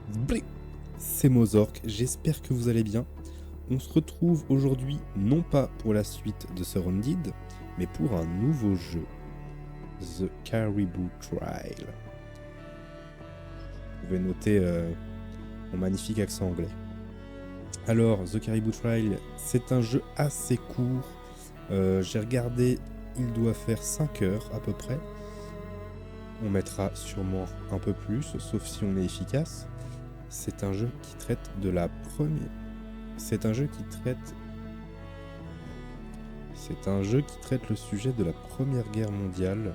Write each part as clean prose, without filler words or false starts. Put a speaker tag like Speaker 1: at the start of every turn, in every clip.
Speaker 1: Blé, c'est Mozork, j'espère que vous allez bien. On se retrouve aujourd'hui non pas pour la suite de Surrounded, mais pour un nouveau jeu, The Caribou Trail. Vous pouvez noter mon magnifique accent anglais. Alors, The Caribou Trail, c'est un jeu assez court. J'ai regardé, il doit faire 5 heures à peu près. On mettra sûrement un peu plus, sauf si on est efficace. C'est un jeu qui traite de la première... C'est un jeu qui traite le sujet de la Première Guerre mondiale,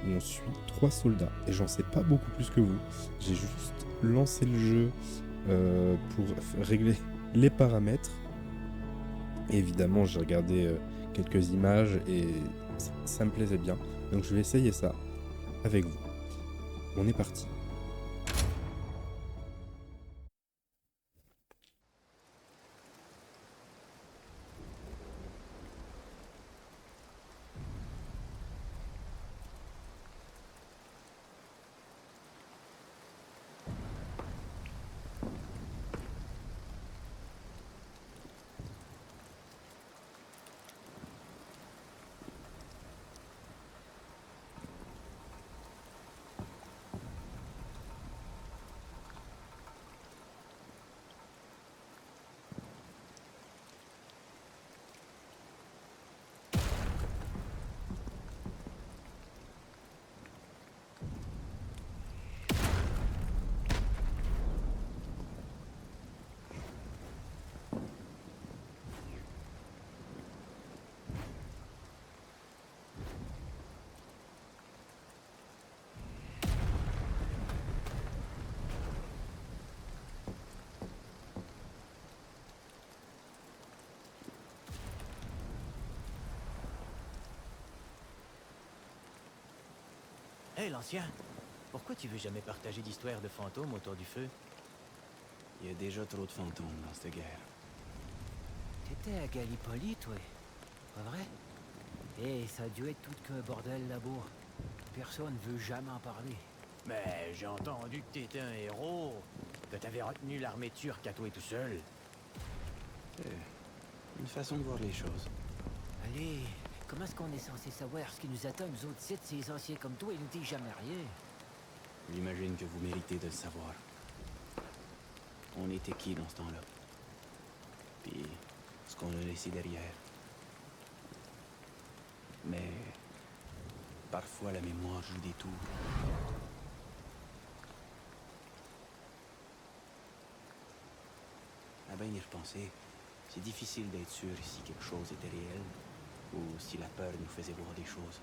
Speaker 1: où on suit 3 soldats. Et j'en sais pas beaucoup plus que vous. J'ai juste lancé le jeu pour régler les paramètres. Et évidemment, j'ai regardé quelques images et ça me plaisait bien. Donc je vais essayer ça avec vous. On est parti.
Speaker 2: Hé, l'ancien, pourquoi tu veux jamais partager d'histoires de fantômes autour du feu?
Speaker 3: Il y a déjà trop de fantômes dans cette guerre.
Speaker 4: T'étais à Gallipoli, toi? Pas vrai? Eh, ça a dû être tout qu'un bordel là-bas. Personne veut jamais en parler.
Speaker 2: Mais j'ai entendu que t'étais un héros, que t'avais retenu l'armée turque à toi tout seul.
Speaker 3: Une façon de voir les choses.
Speaker 4: Allez, comment est-ce qu'on est censé savoir ce qui nous attend, nous autres sites, ces anciens comme toi, ils nous disent jamais rien?
Speaker 3: J'imagine que vous méritez de le savoir. On était qui dans ce temps-là? Puis, ce qu'on a laissé derrière. Mais... parfois, la mémoire joue des tours. À bien y repenser, c'est difficile d'être sûr si quelque chose était réel, ou si la peur nous faisait voir des choses.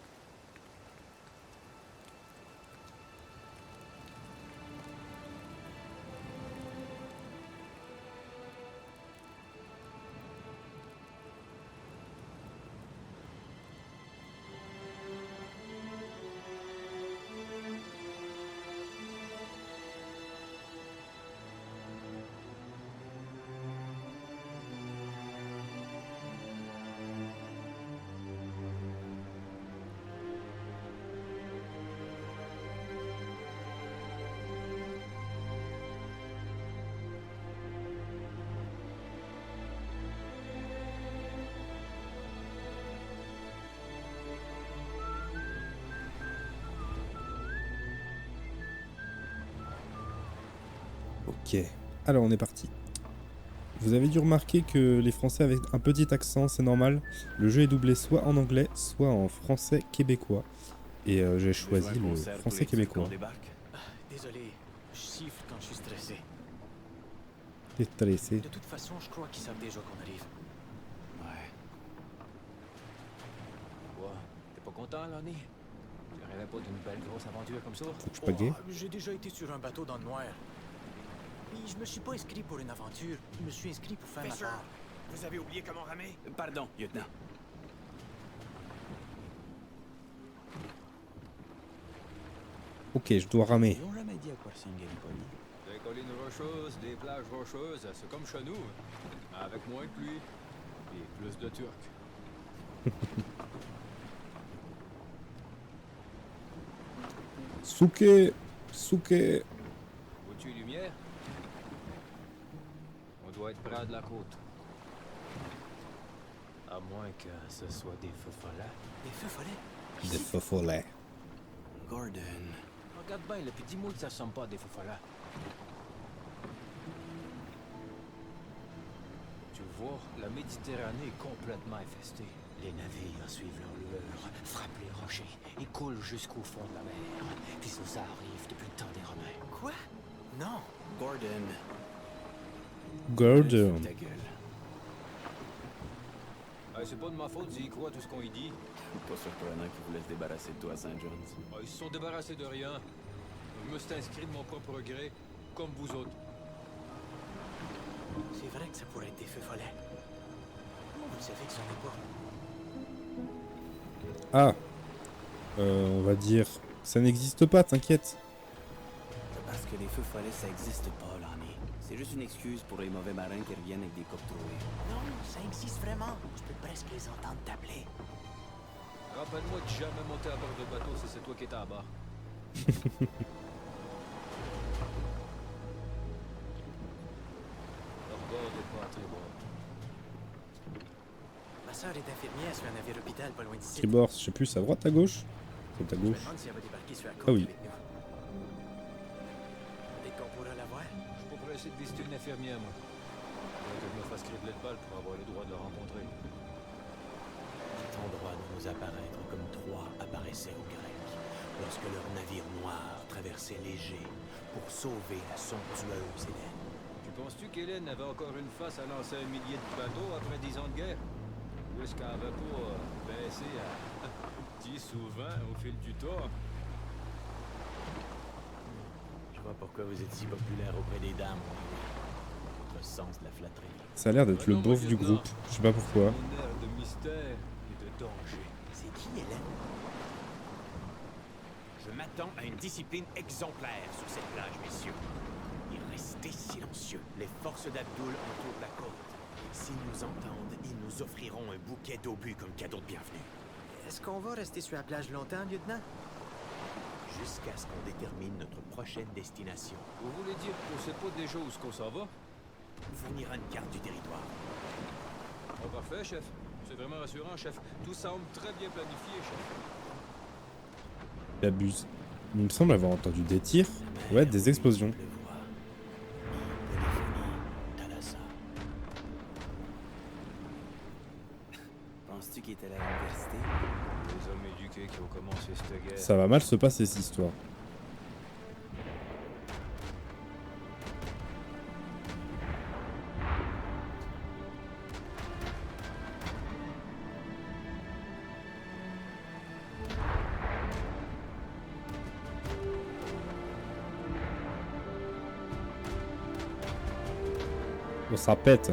Speaker 1: Ok, alors on est parti. Vous avez dû remarquer que les Français avaient un petit accent, c'est normal. Le jeu est doublé soit en anglais, soit en français québécois. Et j'ai choisi le français québécois.
Speaker 2: Désolé, je siffle quand je suis stressé.
Speaker 1: T'es stressé.
Speaker 2: De toute façon, je crois qu'ils savent déjà qu'on arrive.
Speaker 3: Ouais.
Speaker 2: Quoi? T'es pas content, Lonnie? Tu rêvais pas d'une belle grosse aventure comme ça?
Speaker 1: Je suis pas gay.
Speaker 2: J'ai déjà été sur un bateau dans le noir. Et je me suis pas inscrit pour une aventure. Je me suis inscrit pour faire ma part.
Speaker 5: Vous avez oublié comment ramer?
Speaker 3: Pardon, lieutenant.
Speaker 1: Ok, je dois ramer.
Speaker 3: Ils n'ont jamais dit à quoi ressemble Gallipoli.
Speaker 6: Des collines rocheuses, des plages rocheuses, c'est comme chez nous. Avec moins de pluie et plus de Turcs.
Speaker 1: Souké. Souké.
Speaker 6: Vois-tu lumière? près de la côte. À moins que ce soit des feux follets.
Speaker 2: Des feux follets?
Speaker 1: Des faux follets.
Speaker 3: Gordon.
Speaker 6: Regarde bien, là, puis dis-moi que ça ressemble pas à des feux follets. Tu vois, la Méditerranée est complètement infestée. Les navires suivent leur lueur, frappent les rochers et coulent jusqu'au fond de la mer. Puis ça arrive depuis le temps des Romains.
Speaker 2: Quoi? Non.
Speaker 3: Gordon.
Speaker 1: Gordon.
Speaker 3: Ta gueule.
Speaker 6: C'est pas de ma faute s'ils croient tout ce qu'on y dit.
Speaker 3: Pas surprenant qu'ils voulaient se débarrasser de toi à St. John's.
Speaker 6: Ils se sont débarrassés de rien. Je me suis inscrit de mon propre gré, comme vous autres.
Speaker 2: C'est vrai que ça pourrait être des feux follets. Vous savez que c'en est pas.
Speaker 1: Ah. On va dire... Ça n'existe pas, t'inquiète.
Speaker 3: Parce que les feux follets, ça existe pas, Lonnie. C'est juste une excuse pour les mauvais marins qui reviennent avec des copes trouées.
Speaker 2: Non, ça existe vraiment. Je peux presque les entendre t'appeler.
Speaker 6: Rappelle-moi de jamais monter à bord de bateau si c'est toi qui étais à bord. Leur bord est pas très bon.
Speaker 2: Ma sœur est infirmière sur un navire hôpital pas loin d'ici.
Speaker 1: Tribord, je sais plus, c'est à droite, à gauche? C'est à
Speaker 2: Je me
Speaker 1: gauche.
Speaker 2: demande si elle va débarquer sur la côte
Speaker 1: Ah oui.
Speaker 2: avec nous. Peut-être qu'on pourra la voir.
Speaker 6: Je suis pas pressé de visiter une infirmière, moi. Faudrait que je me fasse cribler de balles pour avoir le droit de le rencontrer.
Speaker 7: Cet endroit doit nous apparaître comme Troie apparaissait aux Grecs, lorsque leur navire noir traversait l'Égée pour sauver la somptueuse Hélène.
Speaker 6: Tu penses-tu qu'Hélène avait encore une face à lancer 1 millier de bateaux après 10 ans de guerre? Ou est-ce qu'elle avait pas baissé à 10 ou 20 au fil du temps?
Speaker 7: Je vois pourquoi vous êtes si populaire auprès des dames, mon ami. Votre sens de la flatterie.
Speaker 1: Ça a l'air d'être le beauf du groupe. Je sais pas pourquoi.
Speaker 6: Mon air de mystère et de danger.
Speaker 2: C'est qui, Hélène?
Speaker 7: Je m'attends à une discipline exemplaire sur cette plage, messieurs. Et restez silencieux. Les forces d'Abdul entourent la côte. S'ils nous entendent, ils nous offriront un bouquet d'obus comme cadeau de bienvenue.
Speaker 2: Est-ce qu'on va rester sur la plage longtemps, lieutenant?
Speaker 7: Jusqu'à ce qu'on détermine notre prochaine destination.
Speaker 6: Vous voulez dire qu'on sait pas déjà où est-ce qu'on s'en va?
Speaker 7: Fournira une carte du territoire.
Speaker 6: Oh, parfait, chef. C'est vraiment rassurant, chef. Tout semble très bien planifié, chef.
Speaker 1: J'abuse. Il me semble avoir entendu des tirs. Ouais, des explosions.
Speaker 3: Penses-tu qu'il était à l'université?
Speaker 6: Les hommes éduqués qui ont commencé cette guerre.
Speaker 1: Ça va mal se passer, cette histoire. Oh, ça pète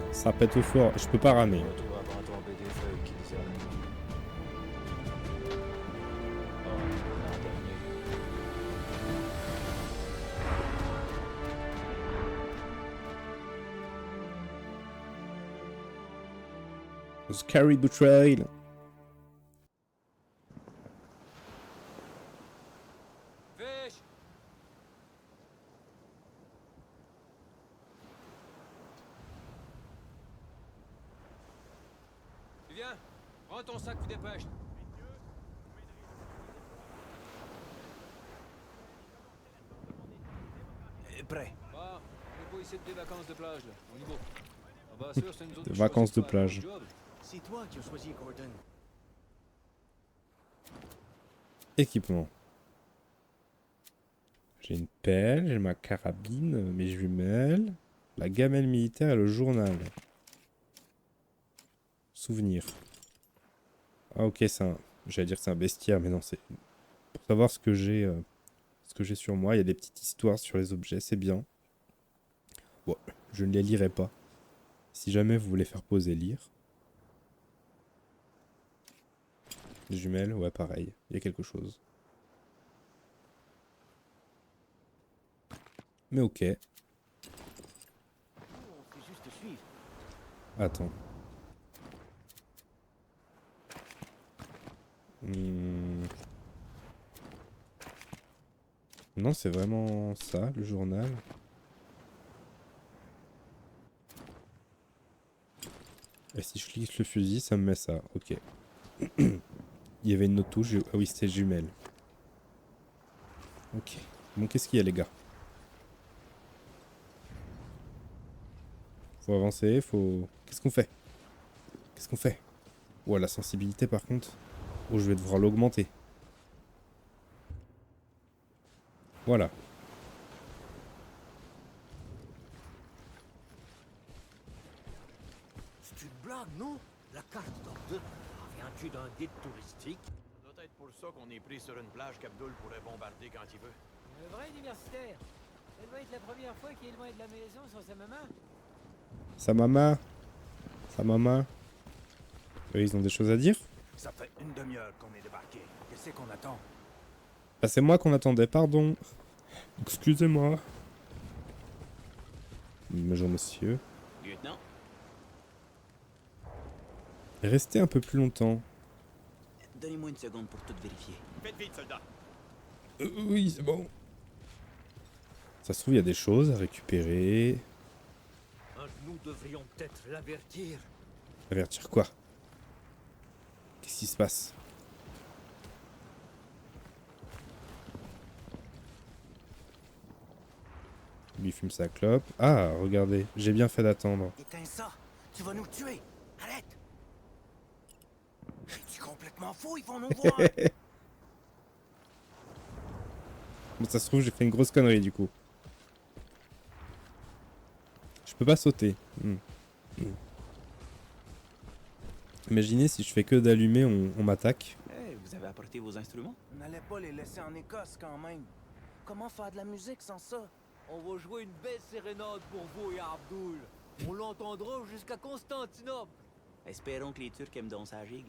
Speaker 1: au fort. Je peux pas ramer.
Speaker 6: Retour avant de tomber des feuilles qui disaient à la nuit. Ah, l'an dernier.
Speaker 1: Scary Betrayal.
Speaker 6: Fish! Viens, prends ton sac, puis dépêche.
Speaker 7: Prêt.
Speaker 6: Bon, on est pas ici des vacances de plage, là. On y va. Ah bah sûr, c'est nous autres
Speaker 1: Des
Speaker 6: qui
Speaker 1: vacances
Speaker 6: choisissons
Speaker 1: de plage.
Speaker 6: le job.
Speaker 2: C'est toi qui as choisi Gordon.
Speaker 1: Équipement. J'ai une pelle, j'ai ma carabine, mes jumelles, la gamelle militaire et le journal. Souvenir. Ah ok, c'est un... J'allais dire que c'est un bestiaire, mais non, c'est... Pour savoir ce que j'ai sur moi, il y a des petites histoires sur les objets, c'est bien. Bon, je ne les lirai pas. Si jamais vous voulez faire pause et lire. Les jumelles, ouais pareil, il y a quelque chose. Mais ok.
Speaker 4: On fait juste suivre.
Speaker 1: Attends. Non, c'est vraiment ça, le journal. Et si je clique le fusil, ça me met ça. Ok. Il y avait une autre touche. Ah oui, c'était jumelle. Ok. Bon, qu'est-ce qu'il y a, les gars? Faut avancer, faut... Qu'est-ce qu'on fait? Qu'est-ce qu'on fait? Oh, la sensibilité, par contre. Oh, je vais devoir l'augmenter. Voilà.
Speaker 4: C'est une blague, non? La carte d'Abdul. Viens-tu d'un guide touristique?
Speaker 7: Ça doit être pour ça qu'on est pris sur une plage qu'Abdul pourrait bombarder quand il veut.
Speaker 4: Le vrai universitaire. Ça doit être la première fois qu'il est loin de la maison sans sa maman.
Speaker 1: Sa maman. Sa maman. Eux, ils ont des choses à dire?
Speaker 5: Ça fait une demi-heure qu'on est débarqué. Qu'est-ce qu'on attend?
Speaker 1: Ah, c'est moi qu'on attendait, pardon. Excusez-moi. Bonjour, monsieur.
Speaker 3: Lieutenant,
Speaker 1: Restez un peu plus longtemps.
Speaker 3: donnez-moi une seconde pour tout vérifier.
Speaker 7: Faites vite, soldat.
Speaker 1: Oui, c'est bon. Ça se trouve, il y a des choses à récupérer.
Speaker 4: Nous devrions peut-être l'avertir.
Speaker 1: Avertir quoi? Qu'est-ce qui se passe? Lui fume sa clope. Ah, regardez, j'ai bien fait d'attendre.
Speaker 2: Éteins ça. Tu vas nous tuer. Arrête. Es-tu complètement fou? Ils vont nous voir.
Speaker 1: Bon, ça se trouve, j'ai fait une grosse connerie du coup. Je peux pas sauter. Imaginez si je fais que d'allumer, on m'attaque.
Speaker 3: Hey, vous avez apporté vos instruments?
Speaker 2: On n'allait pas les laisser en Écosse quand même. Comment faire de la musique sans ça?
Speaker 4: On va jouer une belle sérénade pour vous et Abdul. On l'entendra jusqu'à Constantinople.
Speaker 3: Espérons que les Turcs aiment donc sa gigue.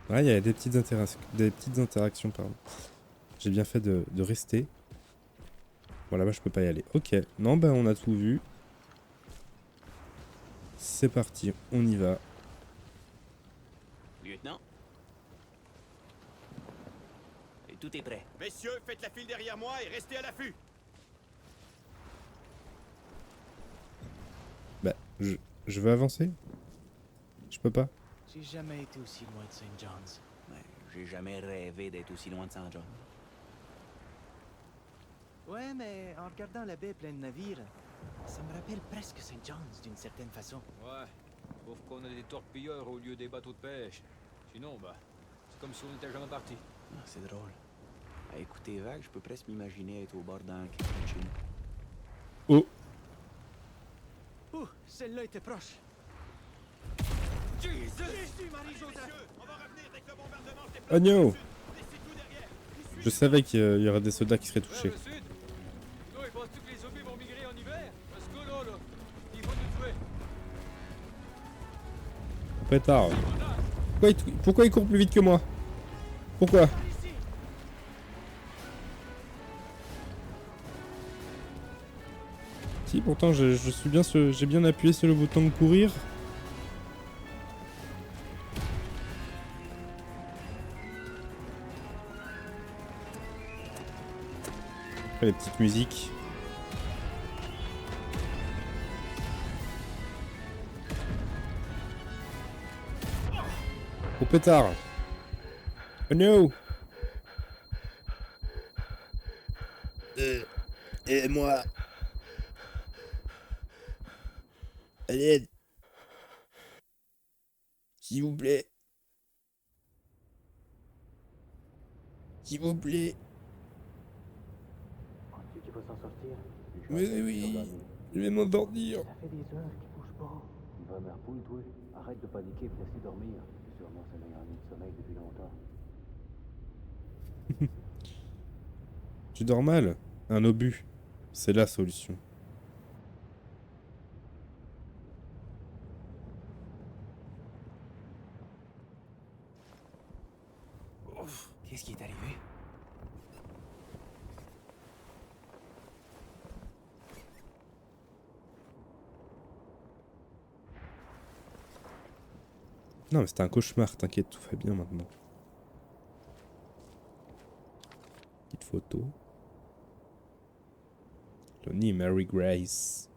Speaker 1: Ouais, il y a des petites interactions, pardon. J'ai bien fait de rester. Bon, là-bas, je peux pas y aller. Ok. Non, ben, on a tout vu. C'est parti, on y va.
Speaker 3: Lieutenant? Et tout est prêt.
Speaker 7: Messieurs, faites la file derrière moi et restez à l'affût.
Speaker 1: Bah, je veux avancer? Je peux pas?
Speaker 2: J'ai jamais été aussi loin de St. John's.
Speaker 3: Ouais, j'ai jamais rêvé d'être aussi loin de St. John.
Speaker 2: Ouais, mais en regardant la baie pleine de navires, ça me rappelle presque St. John's d'une certaine façon.
Speaker 6: Ouais, sauf qu'on a des torpilleurs au lieu des bateaux de pêche. Sinon, bah, c'est comme si on n'était jamais parti.
Speaker 3: Ah, c'est drôle. À écouter vague, je peux presque m'imaginer être au bord d'un quai près de chez nous.
Speaker 1: Oh!
Speaker 2: Ouh, celle-là était proche.
Speaker 7: Messieurs, on va revenir dès que le bombardement s'est
Speaker 1: Oh no!
Speaker 7: laissez tout derrière.
Speaker 1: Je savais qu'il y aurait des soldats qui seraient touchés.
Speaker 6: Vers le sud. Non, il pense-tu que les zombies vont migrer en hiver? Parce que là, ils vont nous tuer.
Speaker 1: Pétard. Pourquoi il court plus vite que moi? Pourquoi? Si, pourtant, je suis bien j'ai bien appuyé sur le bouton de courir. Après, les petites musiques. Oh pétard! Oh no! Et moi? Allez! S'il vous plaît! S'il vous plaît!
Speaker 4: Penses-tu qu'il va s'en sortir?
Speaker 1: Oui, je vais m'endormir.
Speaker 4: Ça fait des heures qu'il bouge pas. Il va me repouille, toi. Arrête de paniquer et laisse-le dormir. C'est sûrement sa meilleure nuit de sommeil depuis longtemps.
Speaker 1: Tu dors mal? Un obus. C'est la solution.
Speaker 2: Qu'est-ce qui est arrivé?
Speaker 1: Non, mais c'était un cauchemar, t'inquiète, tout va bien maintenant. Petite photo. Lonnie et Mary Grace.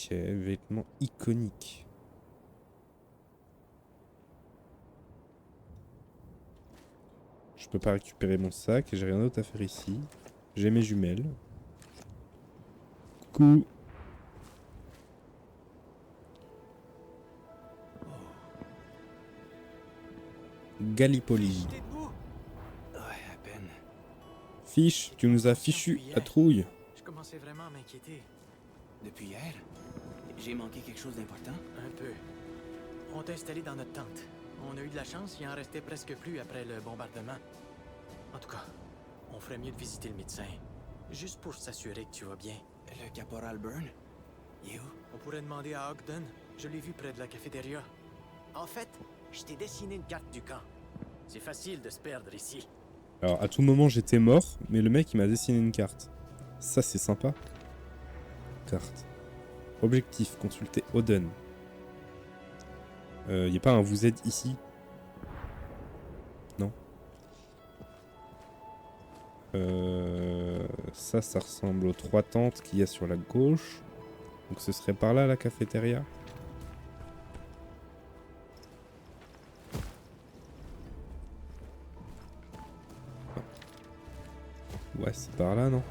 Speaker 1: Ok, vêtements iconiques. Je peux pas récupérer mon sac, j'ai rien d'autre à faire ici. J'ai mes jumelles. Coucou. Gallipoli.
Speaker 2: T'es debout?
Speaker 3: Ouais, à peine.
Speaker 1: Fiche, tu nous as fichu la trouille.
Speaker 2: Je commençais vraiment à m'inquiéter.
Speaker 3: Depuis hier, j'ai manqué quelque chose d'important.
Speaker 2: Un peu. On t'a installé dans notre tente. On a eu de la chance, il en restait presque plus après le bombardement. En tout cas, on ferait mieux de visiter le médecin. Juste pour s'assurer que tu vas bien.
Speaker 3: Le caporal Byrne? Il est où?
Speaker 2: On pourrait demander à Ogden. Je l'ai vu près de la cafétéria. En fait, je t'ai dessiné une carte du camp. C'est facile de se perdre ici.
Speaker 1: Alors à tout moment j'étais mort, mais le mec il m'a dessiné une carte. Ça c'est sympa. Carte. Objectif, consulter Oden. Y a pas un vous êtes ici? Non. Ça ressemble aux 3 tentes qu'il y a sur la gauche. Donc ce serait par là la cafétéria. Ouais, c'est par là, non?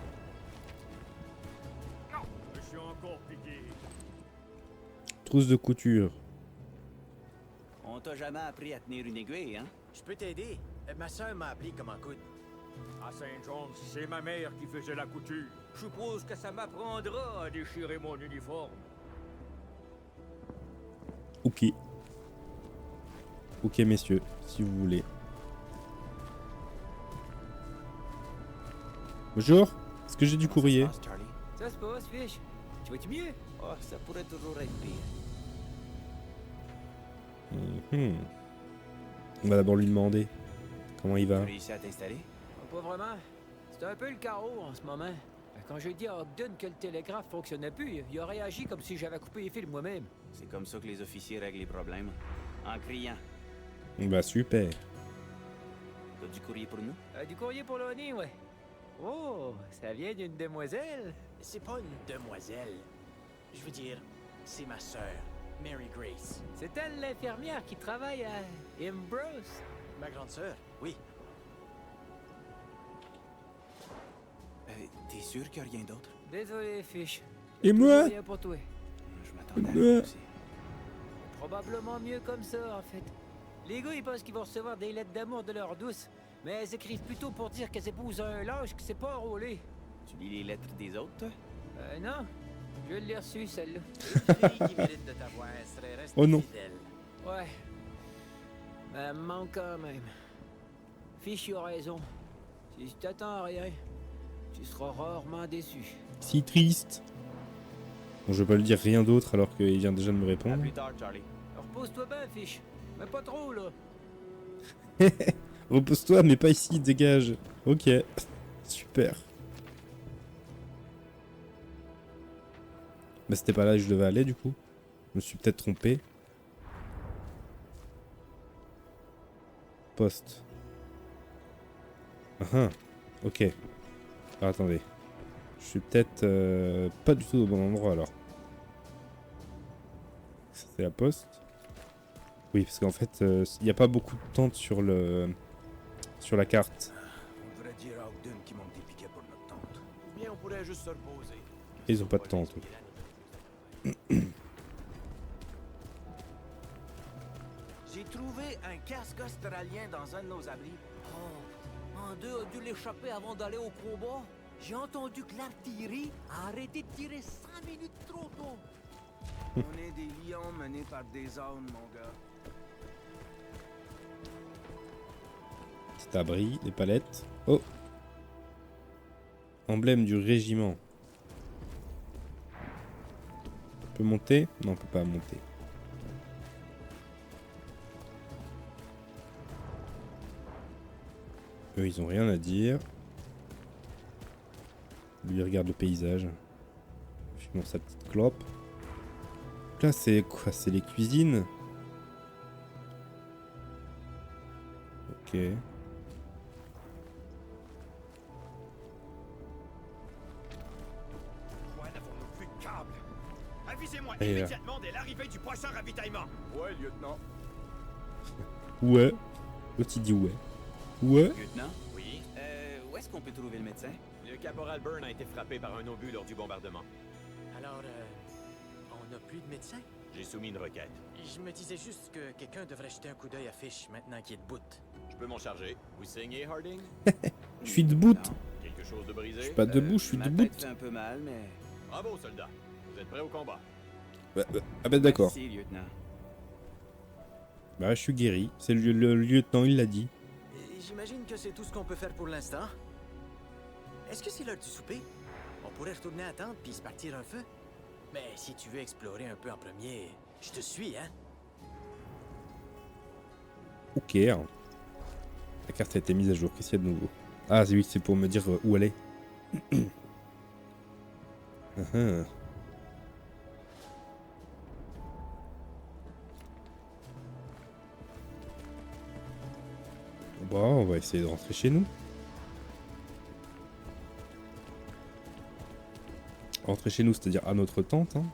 Speaker 5: Je suis encore piqué.
Speaker 1: Trousse de couture.
Speaker 3: On t'a jamais appris à tenir une aiguille, hein?
Speaker 2: Je peux t'aider. Ma soeur m'a appris comment coudre.
Speaker 5: À Saint-John, c'est ma mère qui faisait la couture. Je suppose que ça m'apprendra à déchirer mon uniforme.
Speaker 1: Ok. Ok, messieurs, si vous voulez. Bonjour, est-ce que j'ai du courrier?
Speaker 3: Ça se passe, Charlie?
Speaker 4: Ça se passe, Fish. Tu vas-tu mieux?
Speaker 3: Oh, ça pourrait toujours être pire.
Speaker 1: Mhm. On va d'abord lui demander comment il
Speaker 3: Tu as
Speaker 1: va.
Speaker 3: réussi à t'installer?
Speaker 4: Pas vraiment. C'est un peu le chaos en ce moment. Quand j'ai dit à Ogden que le télégraphe fonctionnait plus, il a réagi comme si j'avais coupé les fils moi-même.
Speaker 3: C'est comme ça que les officiers règlent les problèmes. En criant.
Speaker 1: Bah super.
Speaker 3: T'as du courrier pour nous?
Speaker 4: Du courrier pour l'ONI, ouais. Oh, ça vient d'une demoiselle.
Speaker 2: C'est pas une demoiselle. Je veux dire, c'est ma sœur, Mary Grace.
Speaker 4: C'est elle l'infirmière qui travaille à Ambrose.
Speaker 2: Ma grande sœur, oui.
Speaker 3: T'es sûr qu'il n'y a rien d'autre?
Speaker 4: Désolé, Fish.
Speaker 1: Et moi?
Speaker 4: Rien pour toi.
Speaker 3: Je m'attendais à rien aussi.
Speaker 4: Probablement mieux comme ça, en fait. Les gars, ils pensent qu'ils vont recevoir des lettres d'amour de leur douce, mais elles écrivent plutôt pour dire qu'elles épousent un lâche qui s'est pas enrôlé.
Speaker 3: Tu lis les lettres des autres, toi?
Speaker 4: Non. Je l'ai reçue, celle-là.
Speaker 2: Une fille qui mérite de t'avoir, elle serait restée
Speaker 1: Oh non.
Speaker 2: fidèle.
Speaker 4: Ouais. Mais elle me manque quand même. Fish, il a raison. Si tu t'attends à rien, tu seras rarement déçu.
Speaker 1: Si triste. Bon, je vais pas lui dire rien d'autre alors qu'il vient déjà de me
Speaker 3: À
Speaker 1: répondre.
Speaker 3: plus tard, Charlie.
Speaker 4: Repose-toi bien, Fish. Mais pas trop, là.
Speaker 1: Repose-toi, mais pas ici, dégage. Ok. Super. Bah c'était pas là que je devais aller du coup. Je me suis peut-être trompé. Poste. Ah, ok. Alors attendez. Je suis peut-être pas du tout au bon endroit alors. C'était la poste. Oui, parce qu'en fait, il n'y a pas beaucoup de tentes sur la carte.
Speaker 5: On devrait dire à Ogden qu'il manque des piquets pour notre tente.
Speaker 2: Ou bien on pourrait juste se reposer.
Speaker 1: Et ils ont pas de tente. eux.
Speaker 8: J'ai trouvé un casque australien dans un de nos abris. Oh, un d'eux a dû l'échapper avant d'aller au combat. J'ai entendu que l'artillerie a arrêté de tirer 5 minutes trop tôt.
Speaker 5: On est des lions menés par des ânes, mon gars.
Speaker 1: Petit abri, des palettes. Oh! Emblème du régiment. On peut monter? Non, on peut pas monter. Eux, ils ont rien à dire. Lui, il regarde le paysage. Fumons sa petite clope. Là, c'est quoi? C'est les cuisines? Ok.
Speaker 5: Pourquoi n'avons-nous plus de câbles? Avisez-moi
Speaker 1: Et,
Speaker 7: immédiatement dès l'arrivée du prochain ravitaillement.
Speaker 5: Ouais, lieutenant.
Speaker 1: Ouais. L'autre il dit ouais. Ouais.
Speaker 3: Lieutenant,
Speaker 7: Oui.
Speaker 3: où est-ce qu'on peut trouver le médecin?
Speaker 7: Le caporal Byrne a été frappé par un obus lors du bombardement.
Speaker 2: Alors, on n'a plus de médecin?
Speaker 7: J'ai soumis une requête.
Speaker 2: Je me disais juste que quelqu'un devrait jeter un coup d'œil à Fish maintenant qu'il est debout.
Speaker 7: Je peux m'en charger. Vous saignez, Harding?
Speaker 1: Je suis debout.
Speaker 3: Non.
Speaker 7: Quelque chose de brisé?
Speaker 1: Je suis pas debout, je suis
Speaker 3: Ma
Speaker 1: debout.
Speaker 3: tête fait un peu mal, mais...
Speaker 7: Bravo, soldat. Vous êtes prêts au combat?
Speaker 1: Ah bah d'accord.
Speaker 3: Merci, lieutenant.
Speaker 1: Bah je suis guéri. C'est le lieutenant, il l'a dit.
Speaker 2: Et j'imagine que c'est tout ce qu'on peut faire pour l'instant. Est-ce que c'est l'heure du souper? On pourrait retourner à tente puis se partir un feu? Mais si tu veux explorer un peu en premier, je te suis, hein?
Speaker 1: Ok. La carte a été mise à jour. Qu'est-ce qu'il y a de nouveau? Ah oui, c'est pour me dire où elle est. Bon, on va essayer de rentrer chez nous. Rentrer chez nous, c'est-à-dire à notre tente. Hein.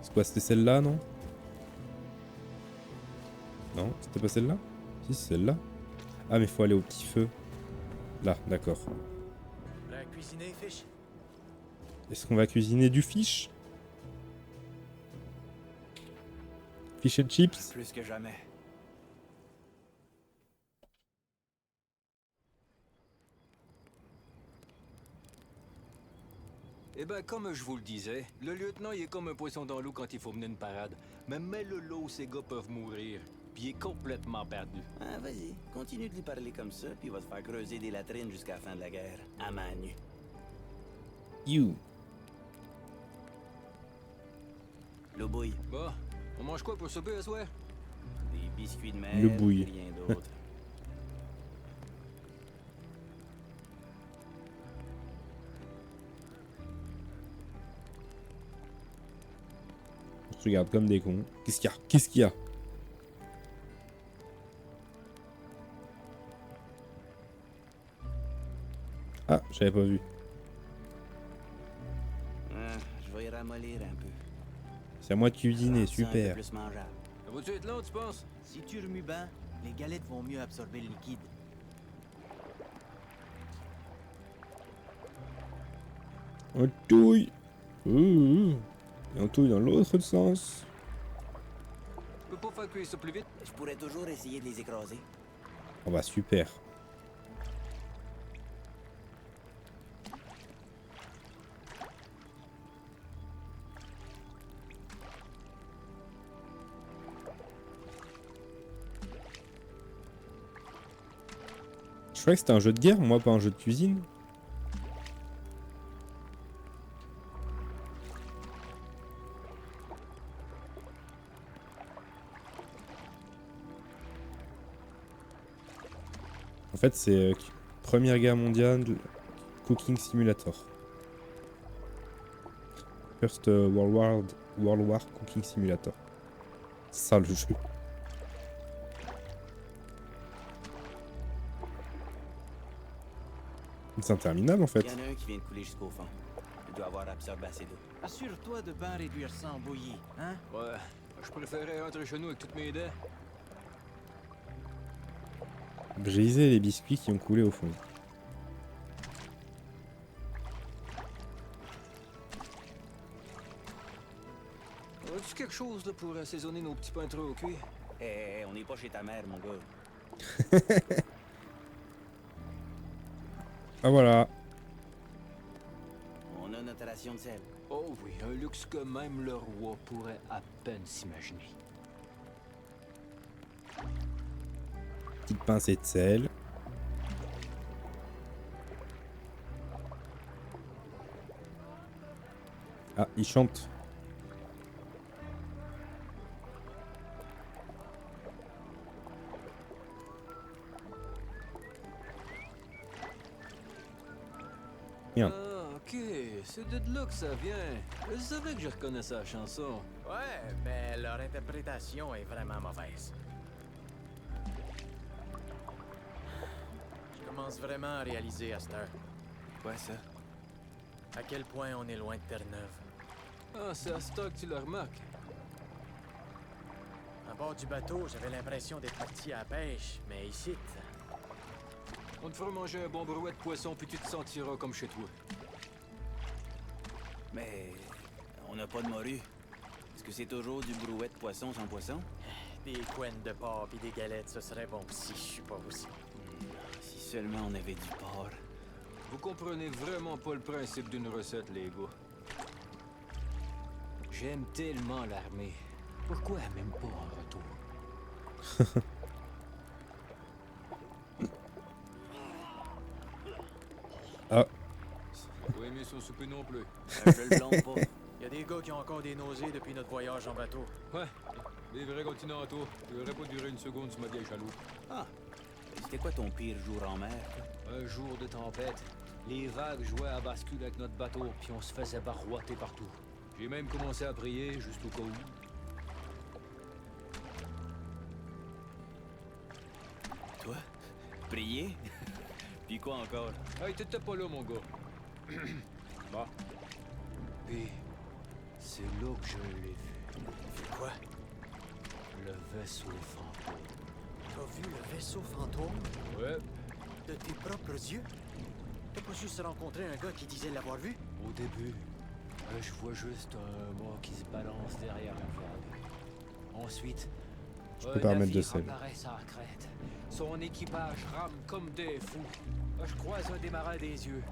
Speaker 1: C'est quoi, c'était celle-là, non? Non, c'était pas celle-là? Si, c'est celle-là. Ah, mais faut aller au petit feu. Là, d'accord.
Speaker 2: Prêt à cuisiner, Fish?
Speaker 1: Est-ce qu'on va cuisiner du fish? Fish and chips?
Speaker 3: Plus que jamais.
Speaker 6: Eh ben, comme je vous le disais, le lieutenant, il est comme un poisson dans l'eau quand il faut mener une parade. Mais mets-le l'eau, ces gars peuvent mourir. Puis il est complètement perdu.
Speaker 3: Ah, vas-y, continue de lui parler comme ça, puis il va te faire creuser des latrines jusqu'à la fin de la guerre. À main nue.
Speaker 1: You.
Speaker 3: Le bouille.
Speaker 6: Bon, on mange quoi pour souper, ce soir?
Speaker 3: Des biscuits de mer.
Speaker 1: Le bouille.
Speaker 3: Rien d'autre.
Speaker 1: On se regarde comme des cons. Qu'est-ce qu'il y a? Qu'est-ce qu'il y a? Ah, j'avais pas vu.
Speaker 3: Ah, je vais y ramollir un peu.
Speaker 1: C'est à moi de cuisiner,
Speaker 3: Rendre ça un peu
Speaker 1: super.
Speaker 3: plus mangeable.
Speaker 6: Ça va-tu être long, tu penses?
Speaker 2: Si tu remues bien, les galettes vont mieux absorber le liquide.
Speaker 1: On touille. Et on touille dans l'autre sens.
Speaker 6: Je peux pas faire cuire ça plus vite?
Speaker 3: Je pourrais toujours essayer de les écraser.
Speaker 1: Oh bah super. Je croyais que c'était un jeu de guerre, moi pas un jeu de cuisine. En fait, c'est Première Guerre mondiale, Cooking Simulator. First World War Cooking Simulator. C'est ça le jeu. C'est interminable en fait.
Speaker 3: Il y en a un qui vient de couler jusqu'au fond. Il doit avoir absorbé assez d'eau.
Speaker 2: Assure-toi de bien réduire ça en bouillie, hein?
Speaker 6: Ouais, je préférais rentrer chez nous avec toutes mes dents.
Speaker 1: Briser les biscuits qui ont coulé au fond.
Speaker 6: As-tu quelque chose là, pour assaisonner nos petits pains trop au cuir?
Speaker 3: Eh, on n'est pas chez ta mère, mon gars.
Speaker 1: Ah voilà.
Speaker 3: On a notre ration de sel.
Speaker 6: Oh oui, un luxe que même le roi pourrait à peine s'imaginer.
Speaker 1: Petite pincée de sel. Ah, il chante. Merde.
Speaker 6: Ah, ok, c'est de là que ça vient. Je savais que je reconnaissais la chanson.
Speaker 2: Ouais, mais leur interprétation est vraiment mauvaise. Je commence vraiment à réaliser à cette heure.
Speaker 3: Quoi, ça?
Speaker 2: À quel point on est loin de Terre-Neuve.
Speaker 6: Ah, c'est à ce temps que tu le remarques.
Speaker 2: À bord du bateau, j'avais l'impression d'être parti à la pêche, mais ici,
Speaker 6: On te fera manger un bon brouet de poisson, puis tu te sentiras comme chez toi.
Speaker 3: Mais on n'a pas de morue. Est-ce que c'est toujours du brouet de poisson sans poisson?
Speaker 2: des couennes de porc et des galettes, ce serait bon si je suis pas aussi.
Speaker 3: Si seulement on avait du porc.
Speaker 6: Vous comprenez vraiment pas le principe d'une recette, les gars. J'aime tellement l'armée. Pourquoi même pas en retour?
Speaker 1: Ah,
Speaker 6: J'ai pas aimé son souper non plus.
Speaker 3: Je le blâme pas.
Speaker 2: Il y a des gars qui ont encore des nausées depuis notre voyage en bateau.
Speaker 6: Ouais, des vrais continentaux. J'aurais pas duré une seconde sur ma vieille chaloupe.
Speaker 3: Ah, c'était quoi ton pire jour en mer?
Speaker 6: Un jour de tempête, les vagues jouaient à bascule avec notre bateau, puis on se faisait barouater partout. J'ai même commencé à prier, juste au cas où.
Speaker 3: Toi? Prier? Puis quoi encore?
Speaker 6: Hey, t'étais pas là, mon gars. Bon. Puis, c'est là que je l'ai vu.
Speaker 2: Quoi?
Speaker 6: Le vaisseau fantôme.
Speaker 2: T'as vu le vaisseau fantôme?
Speaker 6: Ouais,
Speaker 2: De tes propres yeux? T'as pas juste rencontré un gars qui disait l'avoir vu?
Speaker 6: au début, je vois juste un mât qui se balance derrière la vague. Ensuite,
Speaker 1: Je peux pas remettre de
Speaker 6: navire
Speaker 1: sel.
Speaker 6: apparaît sur la crête. Son équipage rame comme des fous. Je croise un des marins des yeux.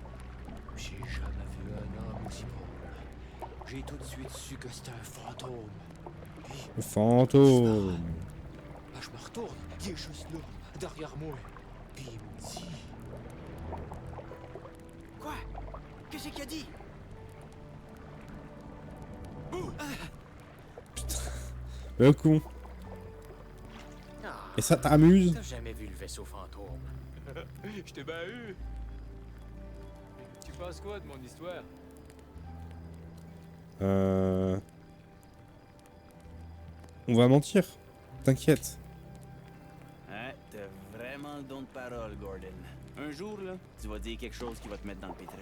Speaker 6: J'ai jamais vu un homme aussi beau. J'ai tout de suite su que c'était un fantôme. Puis,
Speaker 1: Le fantôme.
Speaker 6: je me retourne, il est juste là, derrière moi. Puis il me dit...
Speaker 2: Quoi? Qu'est-ce qu'il a dit?
Speaker 1: Le con.
Speaker 2: Ah,
Speaker 1: Et ça t'amuse?
Speaker 2: t'as jamais vu le vaisseau fantôme?
Speaker 6: Je t'ai bien eu. Tu penses quoi de mon histoire?
Speaker 1: On va mentir. T'inquiète.
Speaker 3: Hein? T'as vraiment le don de parole, Gordon. Un jour, là, tu vas dire quelque chose qui va te mettre dans le pétrin.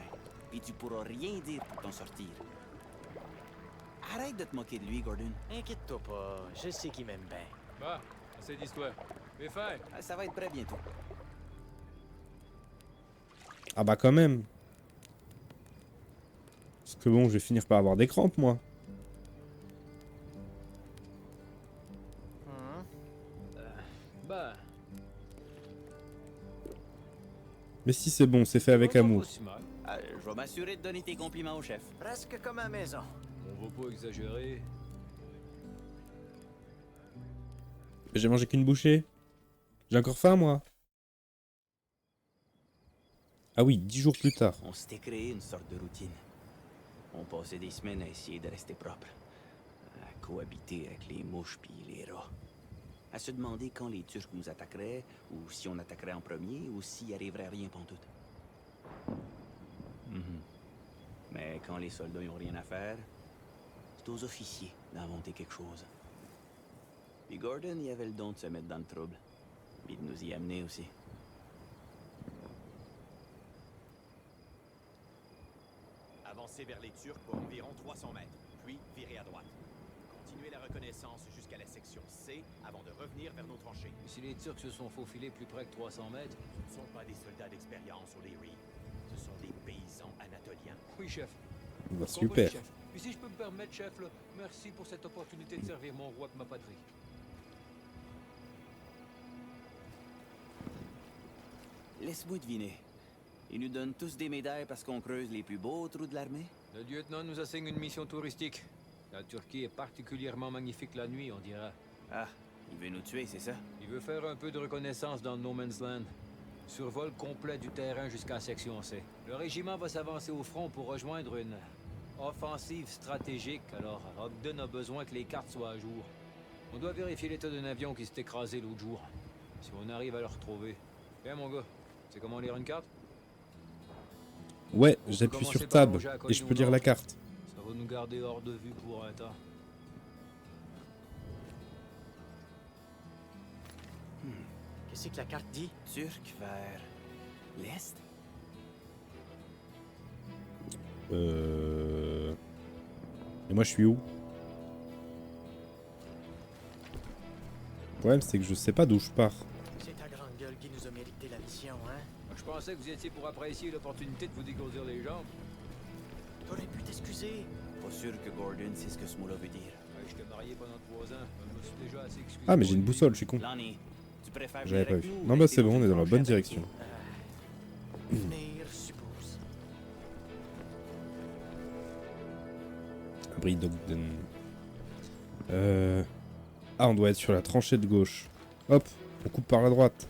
Speaker 3: Puis tu pourras rien dire pour t'en sortir. Arrête de te moquer de lui, Gordon.
Speaker 2: Inquiète-toi pas, je sais qu'il m'aime bien.
Speaker 6: Bah, assez d'histoire. Mais faire.
Speaker 3: Ah, ça va être prêt bientôt.
Speaker 1: Ah bah quand même. Parce que bon, je vais finir par avoir des crampes, moi.
Speaker 6: Bah,
Speaker 1: Mais si c'est bon, c'est fait avec amour.
Speaker 3: Ah, je vais m'assurer de donner tes compliments au chef.
Speaker 2: Presque comme à la maison.
Speaker 6: On va pas exagérer.
Speaker 1: J'ai mangé qu'une bouchée. J'ai encore faim, moi. Ah oui, 10 jours plus tard.
Speaker 3: On s'était créé une sorte de routine. On passait des semaines à essayer de rester propre. À cohabiter avec les mouches puis les rats. À se demander quand les Turcs nous attaqueraient, ou si on attaquerait en premier, ou s'il arriverait rien pantoute. Mais quand les soldats n'ont rien à faire, c'est aux officiers d'inventer quelque chose. Puis Gordon, il avait le don de se mettre dans le trouble. Puis de nous y amener aussi.
Speaker 7: Avancez vers les Turcs pour environ 300 mètres, puis virez à droite. Continuez la reconnaissance jusqu'à la section C avant de revenir vers nos tranchées.
Speaker 6: Si les Turcs se sont faufilés plus près que 300 mètres...
Speaker 7: Ce ne sont pas des soldats d'expérience, O'Leary. Ce sont des paysans anatoliens.
Speaker 6: Oui, chef.
Speaker 1: Bah,
Speaker 6: Comprenez,
Speaker 1: super.
Speaker 6: chef. Puis si je peux me permettre, chef, là, merci pour cette opportunité de servir mon roi et ma patrie.
Speaker 3: Laisse-moi deviner. Ils nous donnent tous des médailles parce qu'on creuse les plus beaux trous de l'armée?
Speaker 6: Le lieutenant nous assigne une mission touristique. La Turquie est particulièrement magnifique la nuit, on dira.
Speaker 3: Ah, il veut nous tuer, c'est ça?
Speaker 6: Il veut faire un peu de reconnaissance dans le No Man's Land. Survol complet du terrain jusqu'à la section C. Le régiment va s'avancer au front pour rejoindre une offensive stratégique, alors Ogden a besoin que les cartes soient à jour. On doit vérifier l'état d'un avion qui s'est écrasé l'autre jour. Si on arrive à le retrouver. Viens mon gars, c'est comment lire une carte?
Speaker 1: Ouais,
Speaker 6: On peut
Speaker 1: j'appuie
Speaker 6: commencer
Speaker 1: sur
Speaker 6: par
Speaker 1: Tab
Speaker 6: longer à
Speaker 1: et je peux
Speaker 6: Colline
Speaker 1: lire
Speaker 6: au
Speaker 1: la
Speaker 6: nord.
Speaker 1: carte.
Speaker 6: Ça va nous garder hors de vue pour un temps.
Speaker 2: Qu'est-ce que la carte dit?
Speaker 3: Turc vers l'est?
Speaker 1: Et moi je suis où? Le problème c'est que je sais pas d'où je pars.
Speaker 2: C'est ta grande gueule qui nous a mérité la mission, hein?
Speaker 6: Je pensais que vous étiez pour apprécier l'opportunité de vous dégourdir les jambes.
Speaker 2: T'aurais pu t'excuser.
Speaker 3: Pas sûr que Gordon sait ce que ce mot-là veut dire.
Speaker 6: Ouais, j'étais marié pendant 3 ans. Je me suis déjà assez excusé.
Speaker 1: Ah mais
Speaker 6: pour
Speaker 1: j'ai une
Speaker 6: lui.
Speaker 1: boussole, je suis con.
Speaker 3: Lonnie, tu préfères
Speaker 1: J'avais
Speaker 3: venir
Speaker 1: pas
Speaker 3: avec
Speaker 1: vu.
Speaker 3: nous ou
Speaker 1: Non bah
Speaker 3: rester
Speaker 1: c'est bon,
Speaker 3: dans
Speaker 1: on est
Speaker 3: une
Speaker 1: dans la
Speaker 3: tranchée
Speaker 1: bonne
Speaker 3: avec
Speaker 1: direction.
Speaker 2: Venir, je suppose.
Speaker 1: Abri d'Ogden. Ah on doit être sur la tranchée de gauche. Hop, on coupe par la droite.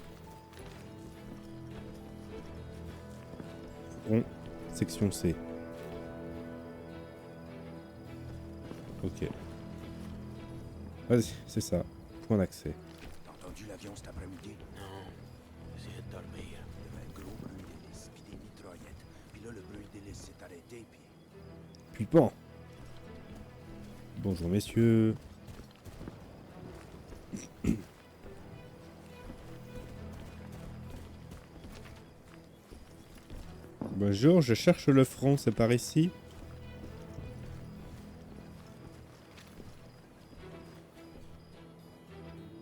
Speaker 1: Rond, section C. Ok. Vas-y, c'est ça. Point d'accès.
Speaker 8: T'as entendu l'avion cet après-midi?
Speaker 2: Non, j'essayais de dormir.
Speaker 8: Il y avait un gros bruit d'hélice, puis des mitraillettes. Puis là, le bruit d'hélice s'est arrêté, puis...
Speaker 1: Puis pan. Bonjour messieurs. Bonjour, je cherche le front, c'est par ici.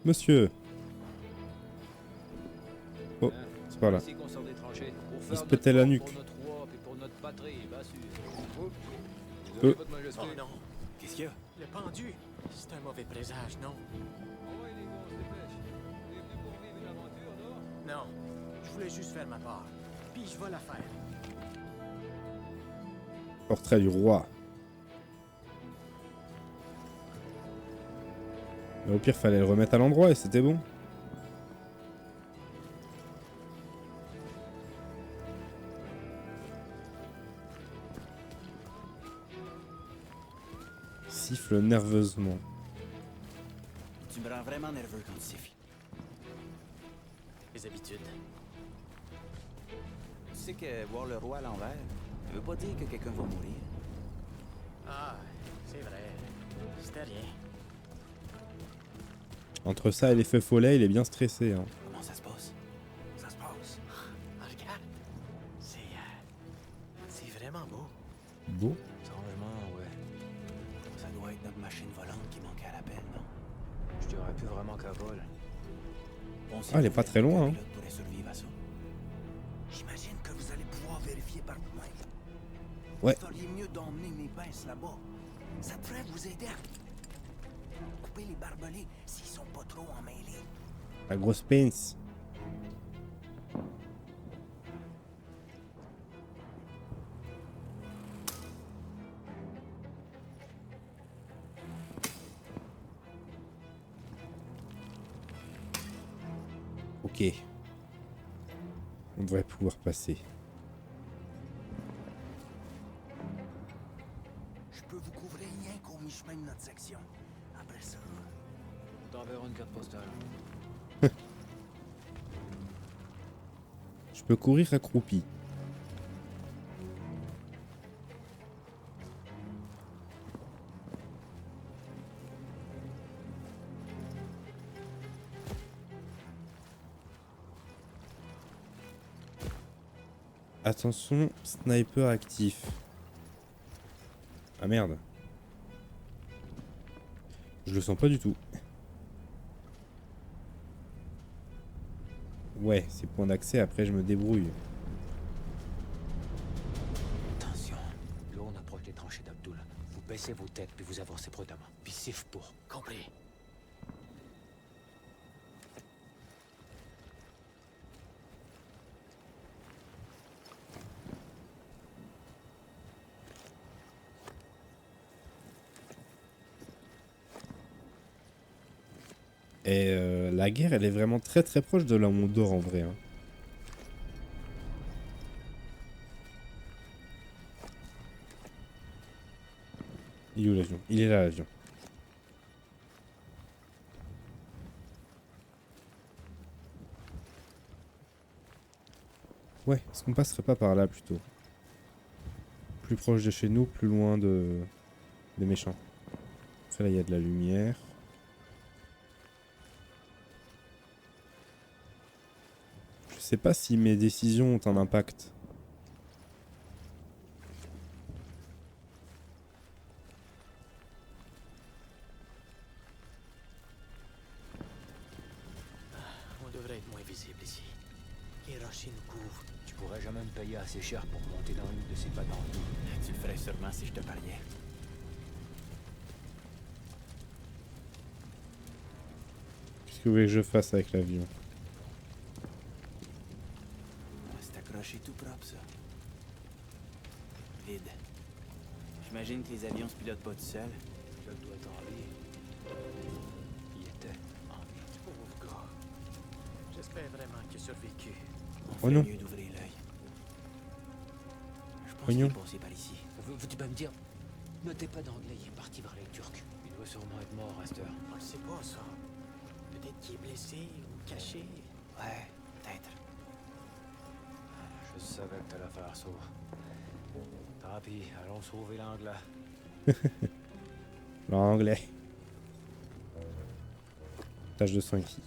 Speaker 1: Monsieur. Oh, c'est pas là.
Speaker 6: Ici qu'on sort des tranchées. Pour
Speaker 1: Il
Speaker 6: faire
Speaker 1: se
Speaker 6: notre
Speaker 1: pétait la
Speaker 6: part
Speaker 1: nuque.
Speaker 6: Pour notre roi et pour notre patrie, bien sûr. Oups.
Speaker 1: Euh.
Speaker 6: Désolé, votre majesté.
Speaker 2: Oh non,
Speaker 3: Qu'est-ce qu'il y a?
Speaker 2: le pendu. C'est un mauvais présage, non?
Speaker 6: Ah ouais, les gars, on se dépêche. Vous êtes venus pour vivre une aventure, là?
Speaker 2: Non, je voulais juste faire ma part. Puis je vais la faire.
Speaker 1: Portrait du roi. Mais au pire, fallait le remettre à l'endroit et c'était bon. Siffle nerveusement.
Speaker 3: Tu me rends vraiment nerveux quand tu siffles.
Speaker 2: Les habitudes.
Speaker 3: Tu sais que voir le roi à l'envers, ça veut pas dire que quelqu'un va mourir.
Speaker 2: Ah, c'est vrai. C'était rien.
Speaker 1: Entre ça et les feux follets, il est bien stressé. Hein.
Speaker 3: Comment ça se passe?
Speaker 8: Ça se passe.
Speaker 2: Ah, regarde. C'est vraiment beau.
Speaker 1: Beau.
Speaker 6: Étrangement, ouais.
Speaker 3: Ça doit être notre machine volante qui manquait à l'appel, non?
Speaker 6: Je dirais plus vraiment qu'à vol.
Speaker 3: Bon, si
Speaker 1: Ah, elle est
Speaker 3: vous
Speaker 1: pas
Speaker 3: faites,
Speaker 1: très loin,
Speaker 3: le
Speaker 1: hein.
Speaker 3: pilote pourrait survivre à ça.
Speaker 8: J'imagine que vous allez pouvoir vérifier par vous-même.
Speaker 1: Ouais.
Speaker 8: Vous feriez mieux d'emmener mes pinces là-bas. Ça devrait vous aider à couper les barbelés s'ils sont pas trop emmêlés.
Speaker 1: La grosse pince. Ok. On devrait pouvoir passer.
Speaker 8: Je peux vous couvrir rien qu'au mi-chemin de notre section. Après ça,
Speaker 6: On t'enverra une carte postale.
Speaker 1: Je peux courir accroupi. Attention, sniper actif. Ah merde. Je le sens pas du tout. Ouais, c'est point d'accès, après je me débrouille.
Speaker 6: Attention. Là, on approche des tranchées d'Abdul. Vous baissez vos têtes, puis vous avancez prudemment. Puis siffle pour.
Speaker 2: Compris.
Speaker 1: Et la guerre, elle est vraiment très très proche de là où on dort en vrai. Hein. Il est où l'avion? Il est là l'avion. Ouais, est-ce qu'on passerait pas par là plutôt? Plus proche de chez nous, plus loin des méchants. Après là, il y a de la lumière. Je sais pas si mes décisions ont un impact.
Speaker 2: être moins visible ici. Les rochers nous couvrent.
Speaker 6: Tu pourrais jamais me payer assez cher pour monter dans une de ces patentes.
Speaker 3: Tu le ferais sûrement si je te pariais.
Speaker 1: Qu'est-ce que vous voulez que je fasse avec l'avion?
Speaker 3: C'est accroché tout propre, ça. Vide. J'imagine que les avions se pilotent pas tout seuls.
Speaker 6: Je dois être en vie. Il était en vie.
Speaker 2: Pauvre gars. J'espère vraiment qu'il a survécu.
Speaker 3: On
Speaker 1: Oh
Speaker 3: fait
Speaker 1: non.
Speaker 3: mieux d'ouvrir l'œil. Je pense
Speaker 1: Oignon.
Speaker 3: qu'il est passé par ici.
Speaker 6: Veux-tu pas me dire? Notez pas d'anglais, il est parti vers les Turcs. Il doit sûrement être mort à cette heure.
Speaker 2: On le sait pas, ça. Peut-être qu'il est blessé ou caché.
Speaker 3: Ouais, peut-être.
Speaker 6: Je savais que t'allais faire ça. Tant pis, allons sauver l'anglais.
Speaker 1: L'anglais. Tâche de sang ici.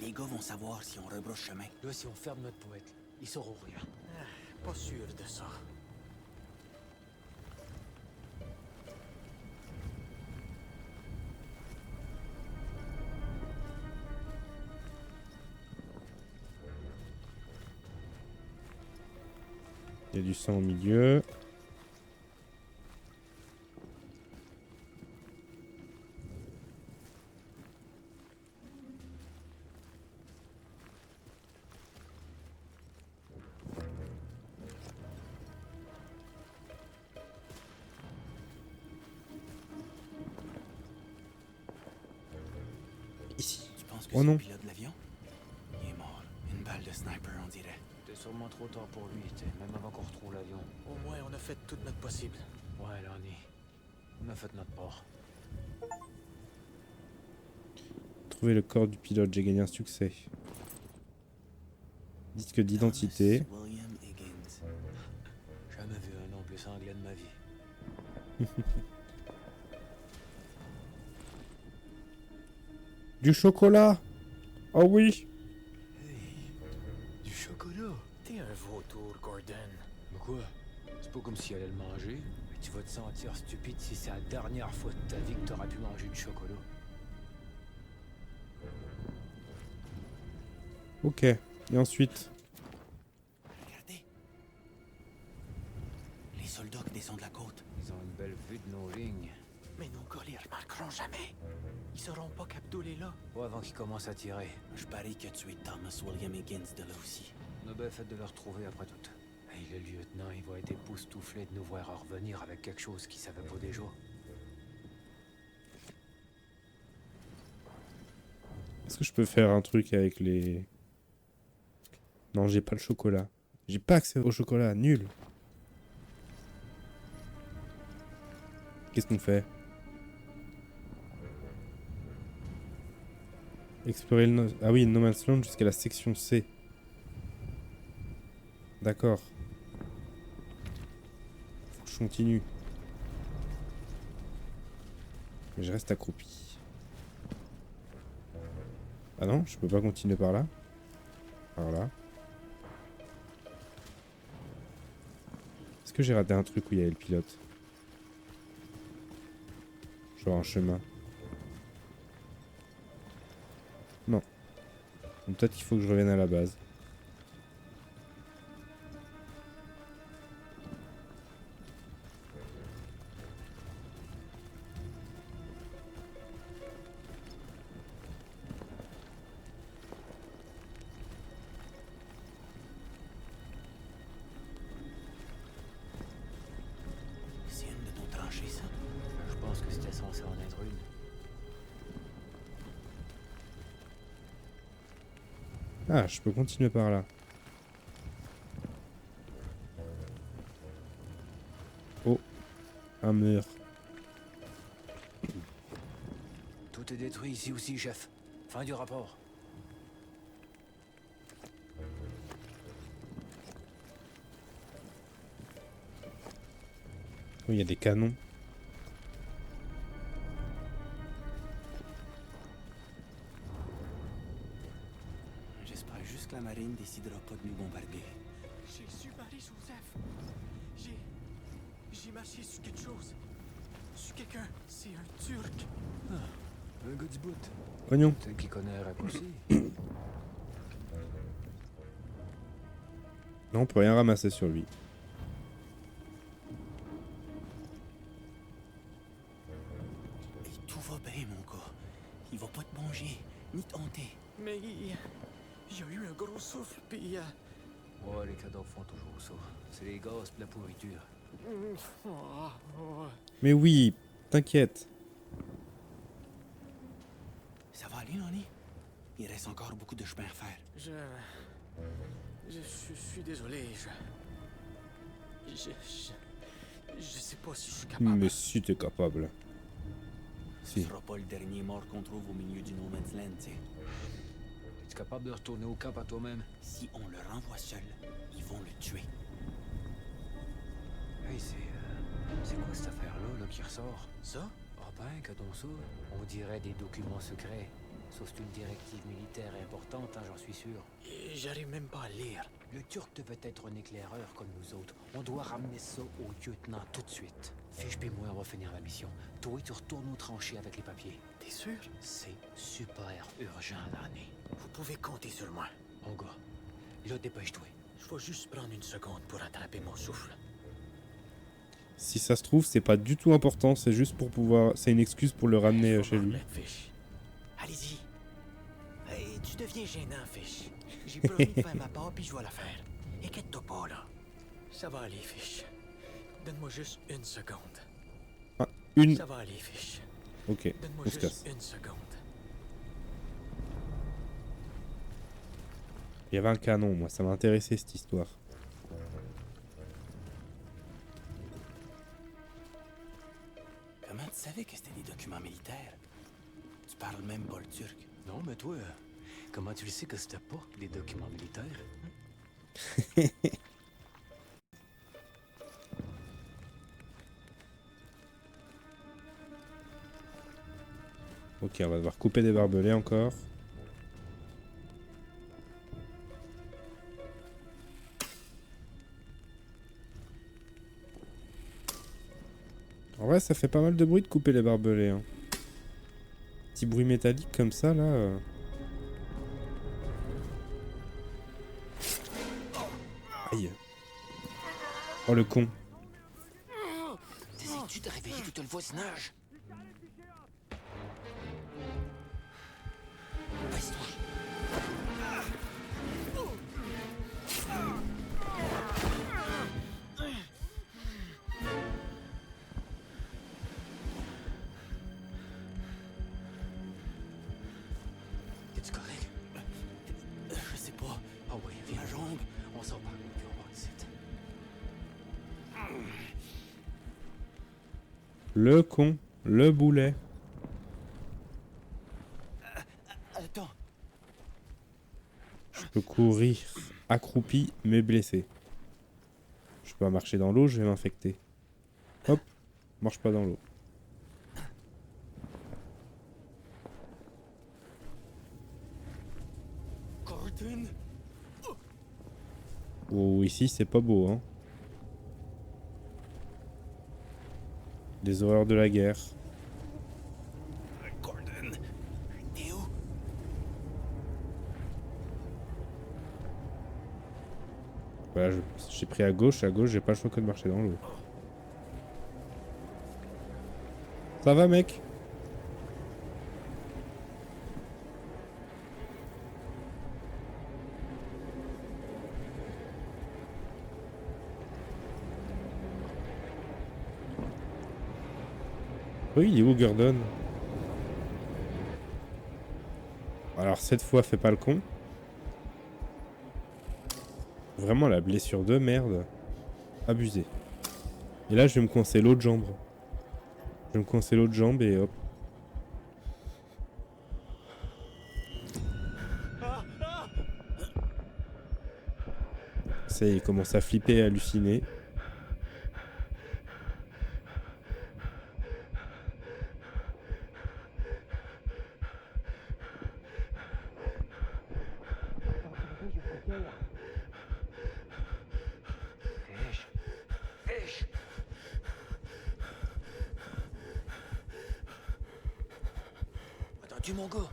Speaker 3: Les gars vont savoir si on rebrousse chemin.
Speaker 6: Là, si on ferme notre poète, ils sauront rien.
Speaker 2: Pas sûr de ça.
Speaker 1: Il y a du sang au milieu. Ici.
Speaker 3: Tu penses que
Speaker 1: Oh
Speaker 3: c'est
Speaker 1: non.
Speaker 3: le pilote de l'avion? Il est mort. Une balle de sniper, on dirait.
Speaker 6: C'était sûrement trop tard pour lui, même avant qu'on retrouve l'avion.
Speaker 2: Au moins, on a fait tout notre possible.
Speaker 6: Ouais, Lanny. On a fait notre part.
Speaker 1: Trouver le corps du pilote, j'ai gagné un succès. Disque d'identité.
Speaker 3: Thomas William Higgins.
Speaker 6: Jamais vu un nom plus anglais de ma vie.
Speaker 1: Du chocolat. Oh oui.
Speaker 6: Du chocolat?
Speaker 2: T'es un vautour, Gordon.
Speaker 6: Mais quoi? C'est pas comme si elle allait le manger. Mais tu vas te sentir stupide si c'est la dernière fois de ta vie que t'auras pu manger du chocolat.
Speaker 1: Ok. Et ensuite?
Speaker 3: Regardez. Les soldats qui descendent la côte.
Speaker 6: Ils ont une belle vue de nos lignes.
Speaker 2: Mais nos gars les remarqueront jamais. Ils sauront pas qu'Abdul est là.
Speaker 6: Pas avant qu'ils commencent à tirer.
Speaker 3: Je parie que tu es Thomas William Higgins de là aussi.
Speaker 6: On a bien fait de le retrouver après tout. Hey, le lieutenant, il va être époustouflé de nous voir revenir avec quelque chose qu'il savait pas déjà.
Speaker 1: Est-ce que je peux faire un truc avec les... Non, j'ai pas le chocolat. J'ai pas accès au chocolat, nul. Qu'est-ce qu'on fait? Explorer le... Ah oui, No Man's Land jusqu'à la section C. D'accord. Faut que je continue. Mais je reste accroupi. Ah non, je peux pas continuer par là. Par là. Est-ce que j'ai raté un truc où il y avait le pilote? Genre un chemin. Non. Donc peut-être qu'il faut que je revienne à la base.
Speaker 3: C'est une de nos tranchées, ça.
Speaker 6: Je pense que c'était censé en être une.
Speaker 1: Ah, je peux continuer par là. Oh, un mur.
Speaker 6: Tout est détruit ici aussi, chef. Fin du rapport.
Speaker 1: Oh, il y a des canons.
Speaker 3: J'espère juste que la marine décidera pas de nous bombarder.
Speaker 2: J'ai su Marie-Joseph. J'ai marché sur quelque chose. Sur quelqu'un. C'est un Turc.
Speaker 6: Un gars du bout.
Speaker 1: Oignon.
Speaker 6: Peut-être qu'il connaît un raccourci.
Speaker 1: Non, on peut rien ramasser sur lui.
Speaker 3: Et tout va bien, mon gars. Il va pas te manger, ni te hanter.
Speaker 2: Mais il y a eu un gros souffle, puis...
Speaker 6: Ouais, les cadavres font toujours ça. C'est les gaz pis la pourriture.
Speaker 1: Mais oui, t'inquiète.
Speaker 3: Ça va aller, Nani? Il reste encore beaucoup de chemin à faire.
Speaker 2: Je suis désolé, je sais pas si je suis capable.
Speaker 1: Mais si t'es capable.
Speaker 3: Ce
Speaker 1: Si.
Speaker 3: sera pas le dernier mort qu'on trouve au milieu du No Man's Land, tu sais.
Speaker 6: Es-tu capable de retourner au camp à toi-même?
Speaker 3: Si on le renvoie seul, ils vont le tuer.
Speaker 6: Hey, c'est quoi cette affaire-là qui ressort?
Speaker 2: Ça?
Speaker 6: Ah ben, que donc ça? On dirait des documents secrets. Ça, c'est une directive militaire importante, hein, j'en suis sûr.
Speaker 2: Et j'arrive même pas à lire.
Speaker 6: Le Turc devait être un éclaireur comme nous autres. On doit ramener ça au lieutenant tout de suite. Fiche puis moi, on va finir la mission. Toi, tu retournes aux tranchées avec les papiers.
Speaker 2: T'es sûr?
Speaker 6: C'est super urgent, l'année.
Speaker 2: Vous pouvez compter sur moi.
Speaker 6: Mon gars, là, dépêche-toi.
Speaker 2: Je vais juste prendre une seconde pour attraper mon souffle.
Speaker 1: Si ça se trouve, c'est pas du tout important, c'est juste pour pouvoir... C'est une excuse pour le ramener
Speaker 2: Je vais
Speaker 1: chez
Speaker 2: m'en
Speaker 1: lui.
Speaker 2: remettre, Fish. Allez-y. Hey, tu deviens gênant, Fish. J'ai promis de faire ma part, puis je vais la faire. Inquiète-toi pas, là. Ça va aller, Fish. Donne-moi juste une seconde.
Speaker 1: Une...
Speaker 2: Ça va aller, Fish.
Speaker 1: Ok,
Speaker 2: Donne-moi
Speaker 1: on se casse.
Speaker 2: juste une seconde.
Speaker 1: Il y avait un canon, moi, ça m'intéressait cette histoire.
Speaker 3: Comment tu savais que c'était des documents militaires? Tu parles même pas le turc.
Speaker 6: Non, mais toi, comment tu le sais que c'était pas des documents militaires?
Speaker 1: Ok, on va devoir couper des barbelés encore. En vrai, ça fait pas mal de bruit de couper les barbelés. Hein. Petit bruit métallique comme ça, là. Aïe. Oh, le con.
Speaker 6: T'essayes-tu de réveiller tout le voisinage? Baisse-toi. Es-tu correct?
Speaker 3: Je sais pas.
Speaker 6: Ah oui, viens.
Speaker 3: Ma jambe.
Speaker 6: On s'en parle, puis on va ici.
Speaker 1: Le con. Le boulet.
Speaker 3: Attends.
Speaker 1: Je peux courir accroupi mais blessé. Je peux pas marcher dans l'eau, je vais m'infecter. Hop, marche pas dans l'eau.
Speaker 3: Gordon.
Speaker 1: Oh, ici c'est pas beau, hein. Les horreurs de la guerre.
Speaker 3: Gordon. T'es où?
Speaker 1: Voilà, j'ai pris à gauche, j'ai pas le choix que de marcher dans l'eau. Ça va, mec? Oui, il est où, Gordon? Alors, cette fois, fais pas le con. Vraiment, la blessure de merde. Abusé. Et là, je vais me coincer l'autre jambe. Je vais me coincer l'autre jambe et hop. Ça y est, il commence à flipper et à halluciner.
Speaker 4: du Mongo?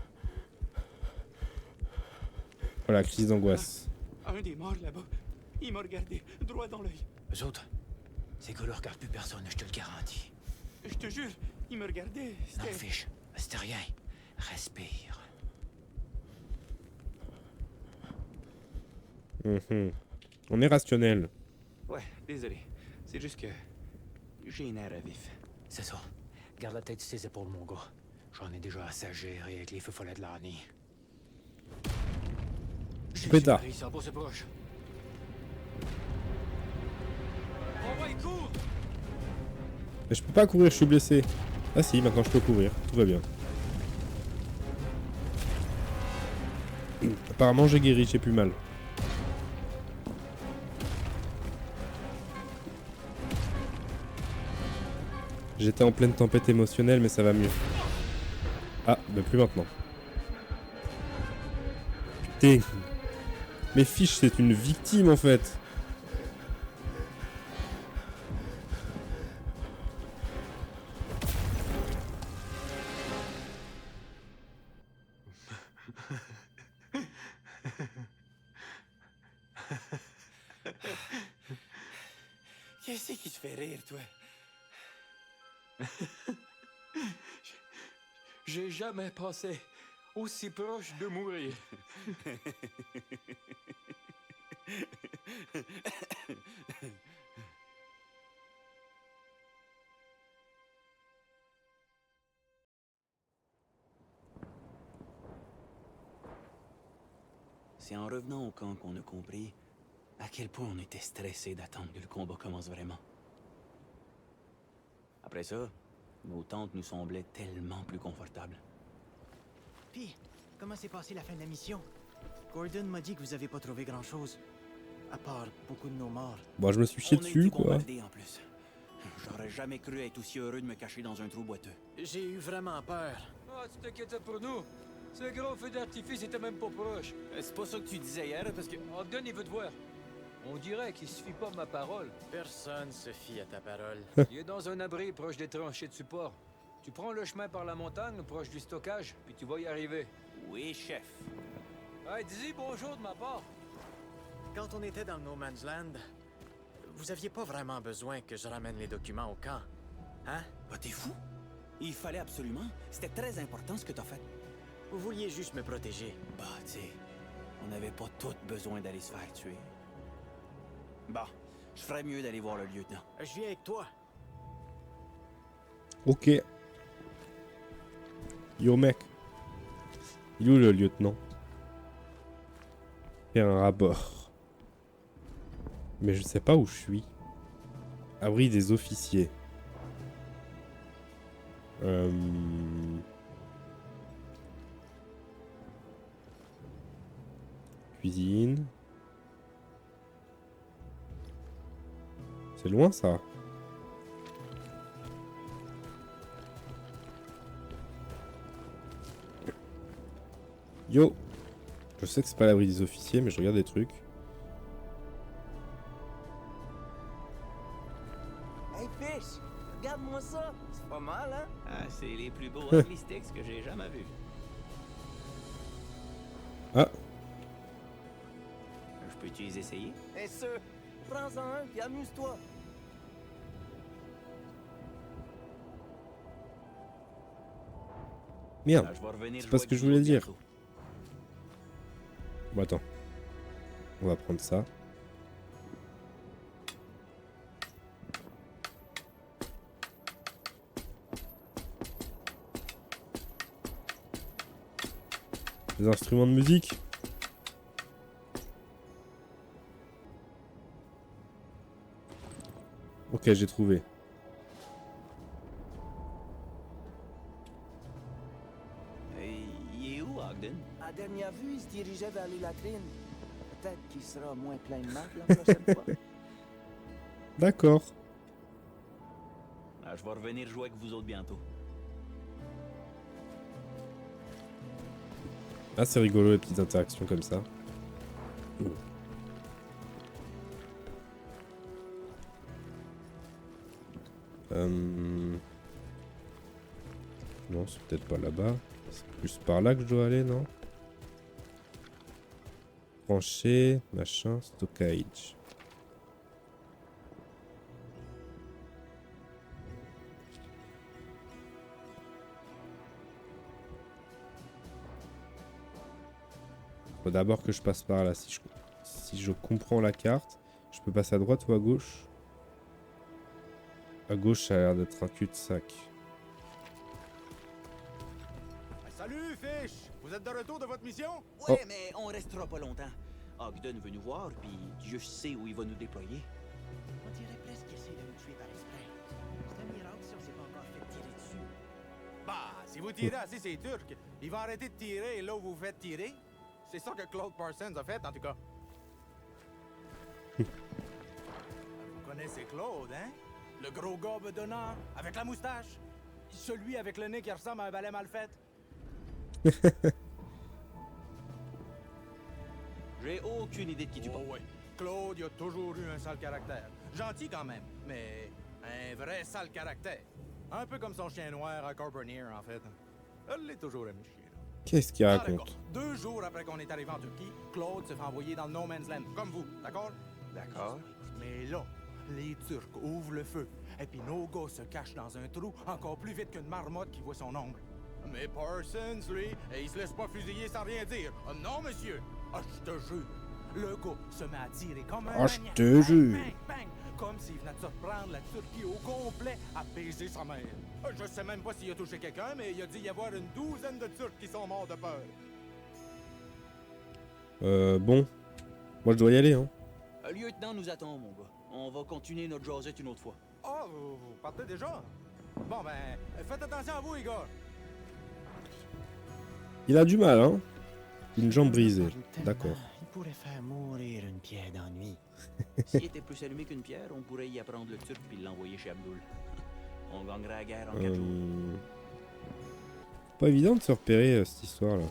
Speaker 1: Voilà, crise d'angoisse.
Speaker 3: Un des morts là-bas, il m'a regardé droit dans l'œil.
Speaker 4: Eux autres, ces gars-là regardent plus personne, je te le garantis.
Speaker 3: Je te jure, il me regardait.
Speaker 4: Non,
Speaker 3: C'était...
Speaker 4: fiche, c'était rien. Respire.
Speaker 1: Mhm. On est rationnel.
Speaker 3: Ouais, désolé. C'est juste que j'ai un air à vif.
Speaker 4: C'est ça. Garde la tête sur ses épaules, mon gars. J'en ai déjà assez à gérer avec les feux follets de l'année.
Speaker 1: Pétard.
Speaker 4: Ils sont pas si proches. On va y court!
Speaker 1: Mais je peux pas courir, je suis blessé. Ah si, maintenant je peux courir. Tout va bien. Apparemment j'ai guéri, j'ai plus mal. J'étais en pleine tempête émotionnelle, mais ça va mieux. Ah, bah plus maintenant. Putain. Mais Fish, c'est une victime en fait.
Speaker 3: Qu'est-ce qui te fait rire, toi?
Speaker 6: J'ai jamais pensé aussi proche de mourir.
Speaker 3: C'est en revenant au camp qu'on a compris à quel point on était stressé d'attendre que le combat commence vraiment. Après ça, nos tentes nous semblaient tellement plus confortables.
Speaker 2: Puis, comment s'est passée la fin de la mission? Gordon m'a dit que vous avez pas trouvé grand-chose. À part beaucoup de nos morts.
Speaker 1: Bon, je me suis chié
Speaker 3: On a
Speaker 1: dessus,
Speaker 3: été
Speaker 1: quoi.
Speaker 3: bombardés en plus. J'aurais jamais cru être aussi heureux de me cacher dans un trou boiteux.
Speaker 2: J'ai eu vraiment peur.
Speaker 6: Ah, tu t'inquiètes pour nous. Ce gros feu d'artifice était même pas proche.
Speaker 3: C'est pas ça que tu disais hier, parce que...
Speaker 6: Ogden, il veut te voir. On dirait qu'il suffit pas de ma parole.
Speaker 2: Personne se fie à ta parole.
Speaker 6: Il est dans un abri proche des tranchées de support. Tu prends le chemin par la montagne, proche du stockage, puis tu vas y arriver.
Speaker 3: Oui, chef.
Speaker 6: Hey, dis-y bonjour de ma part.
Speaker 2: Quand on était dans le No Man's Land, vous aviez pas vraiment besoin que je ramène les documents au camp. Hein?
Speaker 3: Bah, t'es fou? Il fallait absolument. C'était très important ce que t'as fait.
Speaker 2: Vous vouliez juste me protéger.
Speaker 3: Bah, tu sais, on n'avait pas tous besoin d'aller se faire tuer. Bah, je ferais mieux d'aller voir le lieutenant.
Speaker 2: Je viens avec toi.
Speaker 1: Ok. Yo mec. Il est où le lieutenant? Faire un rapport. Mais je sais pas où je suis. Abri des officiers. Cuisine. C'est loin ça. Yo. Je sais que c'est pas l'abri des officiers, mais je regarde des trucs.
Speaker 8: Hey, Fish! Regarde-moi ça! C'est pas mal, hein?
Speaker 3: Ah, c'est les plus beaux hockey sticks que j'ai jamais vus.
Speaker 1: Ah.
Speaker 3: Je peux-tu les essayer?
Speaker 8: Bien sûr! Prends-en un, puis amuse-toi!
Speaker 1: Merde.
Speaker 3: Ah, je vais revenir
Speaker 1: C'est pas
Speaker 3: jouer
Speaker 1: ce que
Speaker 3: avec
Speaker 1: je
Speaker 3: vous
Speaker 1: voulais
Speaker 3: autres
Speaker 1: dire.
Speaker 3: bientôt.
Speaker 1: Bon, attends. On va prendre ça. Les instruments de musique. Ok, j'ai trouvé.
Speaker 3: Il est où, Ogden?
Speaker 8: À dernière vue, il se dirigeait vers les latrines. Peut-être qu'il sera moins plein de marde la prochaine fois.
Speaker 1: D'accord.
Speaker 3: Ah, je vais revenir jouer avec vous autres bientôt.
Speaker 1: Ah, c'est rigolo les petites interactions comme ça. Non, c'est peut-être pas là-bas. C'est plus par là que je dois aller, non? Brancher, machin, stockage. Faut d'abord que je passe par là. Si je comprends la carte, je peux passer à droite ou à gauche? À gauche, ça a l'air d'être un cul-de-sac.
Speaker 7: Salut, Fish! Vous êtes de retour de votre mission?
Speaker 3: Ouais,
Speaker 1: Oh.
Speaker 3: mais on restera pas longtemps. Ogden veut nous voir, puis je sais où il va nous déployer.
Speaker 8: On dirait presque qu'il essaie de nous tuer par exprès. C'est un miracle si on s'est pas encore fait tirer dessus.
Speaker 7: Bah, si vous tirez assez ces Turcs, ils vont arrêter de tirer là où vous vous faites tirer. C'est ça que Claude Parsons a fait, en tout cas. Vous connaissez Claude, hein? Le gros gars bedonnant, avec la moustache. Celui avec le nez qui ressemble à un balai mal fait.
Speaker 3: J'ai aucune idée de qui tu parles.
Speaker 7: Oh ouais. Claude, il a toujours eu un sale caractère. Gentil quand même, mais un vrai sale caractère. Un peu comme son chien noir à Carbernier, en fait. Elle l'est toujours aimé chier, là.
Speaker 1: Qu'est-ce qu'il
Speaker 7: Ah,
Speaker 1: raconte?
Speaker 7: d'accord. 2 jours après qu'on est arrivé en Turquie, Claude s'est fait envoyer dans le No Man's Land, comme vous, d'accord?
Speaker 3: D'accord.
Speaker 7: Mais là, les Turcs ouvrent le feu, et puis nos gars se cachent dans un trou encore plus vite qu'une marmotte qui voit son ombre. Mais Parsons, lui, il se laisse pas fusiller sans rien dire. Ah, non, monsieur! Ah, je te jure! Le gars se met à tirer comme un
Speaker 1: Ah, je
Speaker 7: maniaque.
Speaker 1: te
Speaker 7: Bang,
Speaker 1: jure.
Speaker 7: bang, bang, comme s'il venait de surprendre la Turquie au complet à baiser sa mère. Je sais même pas s'il a touché quelqu'un, mais il a dit y avoir une 12aine de Turcs qui sont morts de peur.
Speaker 1: Bon. Moi, je dois y aller, hein.
Speaker 3: Le lieutenant nous attend, mon gars. On va continuer notre jasette une autre fois.
Speaker 7: Ah, vous partez déjà? Bon, ben, faites attention à vous, les gars.
Speaker 1: Il a du mal, hein. Une jambe brisée. D'accord.
Speaker 8: Il pourrait faire mourir une pierre d'ennui.
Speaker 3: S'il était plus allumé qu'une pierre, on pourrait y apprendre le turc puis l'envoyer chez Abdul. On gagnerait la guerre en 4 jours.
Speaker 1: Pas évident de se repérer, cette histoire-là.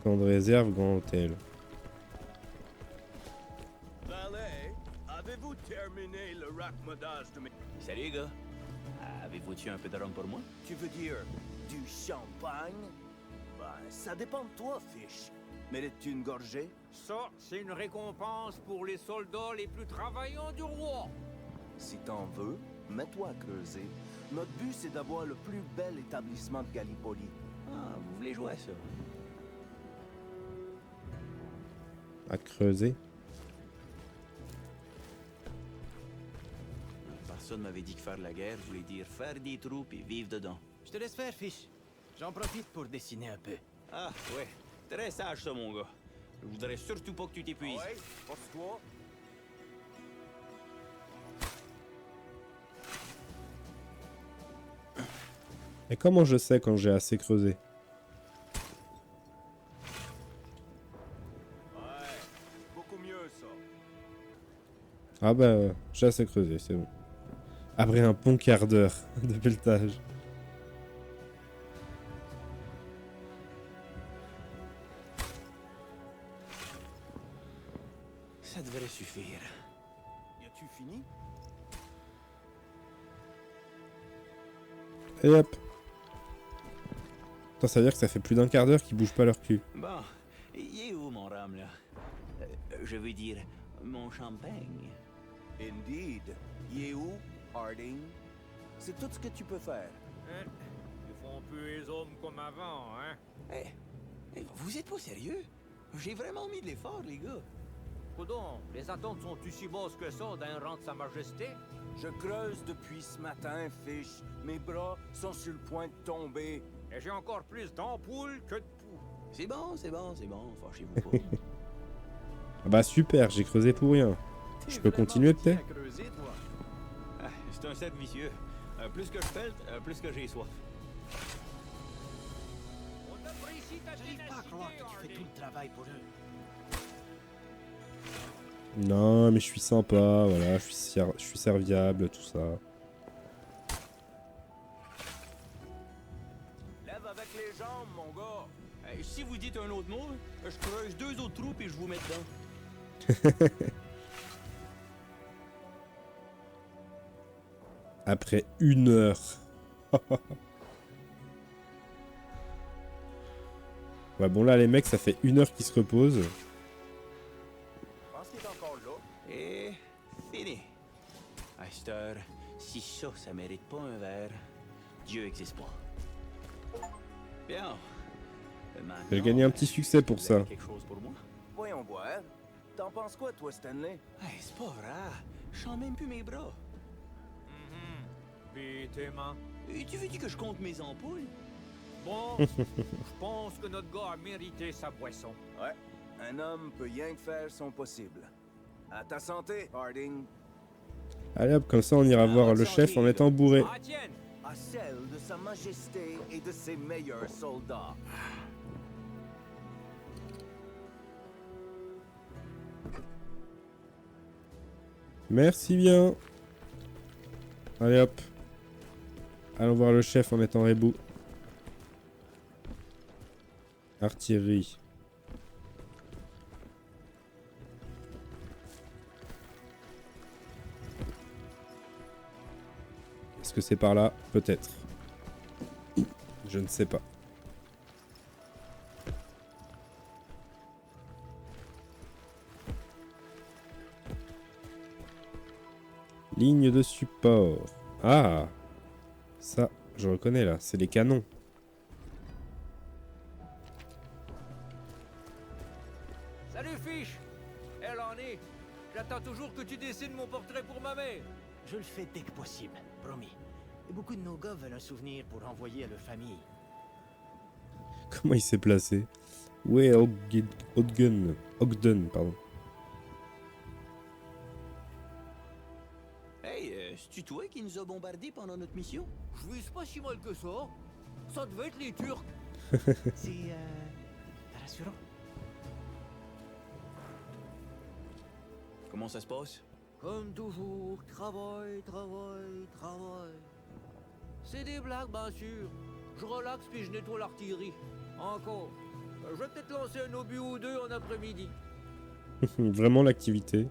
Speaker 1: Camp de réserve, grand hôtel.
Speaker 5: Valet, avez-vous terminé le raccommodage de mes...
Speaker 3: Salut, les gars. Avez-vous tué un peu de rhum pour moi?
Speaker 9: Tu veux dire du champagne? Ben, ça dépend de toi, Fish. Mérites-tu une gorgée?
Speaker 4: Ça, c'est une récompense pour les soldats les plus travaillants du roi.
Speaker 9: Si t'en veux, mets-toi à creuser. Notre but, c'est d'avoir le plus bel établissement de Gallipoli.
Speaker 3: Ah, vous voulez jouer à ça?
Speaker 1: À creuser.
Speaker 3: Personne m'avait dit que faire la guerre voulait dire faire des trous et vivre dedans.
Speaker 8: Je te laisse faire, Fish. J'en profite pour dessiner un peu.
Speaker 3: Ah, ouais. Très sage, ça, mon gars. Je voudrais surtout pas que tu t'épuises.
Speaker 9: Ouais, force-toi.
Speaker 1: Et comment je sais quand j'ai assez creusé?
Speaker 9: Ouais, beaucoup mieux, ça.
Speaker 1: Ah bah, j'ai assez creusé, c'est bon. Après un bon quart d'heure de pelletage.
Speaker 3: Ça devrait suffire.
Speaker 9: Y a-tu fini?
Speaker 1: Et hop. Attends, ça veut dire que ça fait plus d'un quart d'heure qu'ils bougent pas leur cul.
Speaker 3: Bon, il est où, mon rhum, là? Je veux dire, mon champagne.
Speaker 9: Indeed. Y est où, Harding? C'est tout ce que tu peux faire.
Speaker 5: Hein? Ils font plus les hommes comme avant, hein?
Speaker 3: Vous êtes pas sérieux? J'ai vraiment mis de l'effort, les gars.
Speaker 4: Coudon, les attentes sont aussi basses que ça d'un rang de Sa Majesté?
Speaker 9: Je creuse depuis ce matin, Fish. Mes bras sont sur le point de tomber.
Speaker 5: Et j'ai encore plus d'ampoules que de poux.
Speaker 3: C'est bon, fâchez-vous pas.
Speaker 1: Ah bah super, j'ai creusé pour rien. Je peux continuer peut-être?
Speaker 3: Ah, c'est un cercle vicieux. Plus que je pèle, plus que j'ai soif.
Speaker 4: On apprécie ta
Speaker 8: J'arrive pas à croire que tu fais tout le travail pour eux.
Speaker 1: Non, mais je suis sympa, voilà, je suis serviable, tout ça.
Speaker 9: Lève avec les jambes, mon gars.
Speaker 3: Si vous dites un autre mot, je creuse 2 autres trous et je vous mets dedans.
Speaker 1: Après 1 heure. Ouais, bon là les mecs, ça fait 1 heure qu'ils se reposent.
Speaker 9: Je pense qu'il est encore là.
Speaker 3: Et fini. À cette heure, si ça mérite pas un verre, Dieu existe pas. Bien.
Speaker 1: J'ai gagné un petit succès pour ça.
Speaker 3: Quelque chose pour moi?
Speaker 9: Voyons voir. T'en penses quoi, toi, Stanley?
Speaker 3: Hey, c'est pas vrai. Je sens même plus mes bras.
Speaker 5: Puis tes mains.
Speaker 3: Et tu veux dire que je compte mes ampoules?
Speaker 5: Bon, je pense que notre gars a mérité sa boisson.
Speaker 9: Ouais. Un homme peut rien que faire son possible. À ta santé, Harding.
Speaker 1: Allez hop, comme ça on ira voir le chef en étant bourré.
Speaker 5: Ah, tienne!
Speaker 9: À celle de sa majesté et de ses meilleurs soldats.
Speaker 1: Merci bien. Allez hop. Allons voir le chef en étant rebou. Artillerie. Est-ce que c'est par là? Peut-être. Je ne sais pas. Ligne de support. Ah! Ça, je reconnais là. C'est les canons.
Speaker 4: Salut, Fiche! Elle en est. J'attends toujours que tu dessines mon portrait pour ma mère.
Speaker 2: Je le fais dès que possible, promis. Et beaucoup de nos gars veulent un souvenir pour envoyer à leur famille.
Speaker 1: Comment il s'est placé? Où est Ogden? Ogden, pardon.
Speaker 3: Hey, c'est-tu toi qui nous a bombardés pendant notre mission?
Speaker 4: Je vise pas si mal que ça. Ça devait être les Turcs.
Speaker 2: C'est, rassurant.
Speaker 3: Comment ça se passe?
Speaker 4: Comme toujours, travail. C'est des blagues, bien sûr. Je relaxe puis je nettoie l'artillerie. Encore. Je vais peut-être lancer un obus ou deux en après-midi.
Speaker 1: Vraiment l'activité.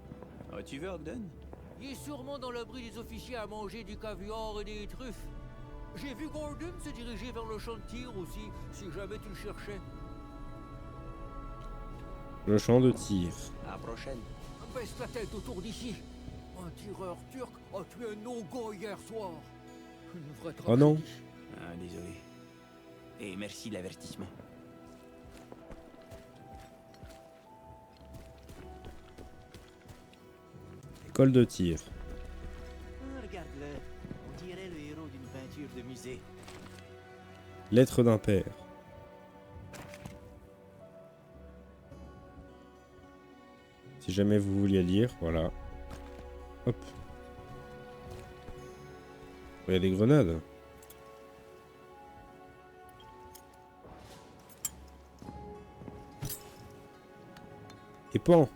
Speaker 3: As-tu vu Ogden?
Speaker 4: Il est sûrement dans l'abri des officiers à manger du caviar et des truffes. J'ai vu Gordon se diriger vers le champ de tir aussi, si jamais tu le cherchais.
Speaker 1: Le champ de tir.
Speaker 3: À la prochaine.
Speaker 4: Baisse la tête autour d'ici. Un tireur turc a tué un no-go hier soir. Une vraie
Speaker 1: Oh non.
Speaker 4: tragédie.
Speaker 3: Ah, désolé. Et merci de l'avertissement.
Speaker 1: École de tir.
Speaker 2: Regarde-le. On dirait le héros d'une peinture de musée.
Speaker 1: Lettre d'un père. Si jamais vous vouliez lire, voilà. Hop. Il y a des grenades. Et pan.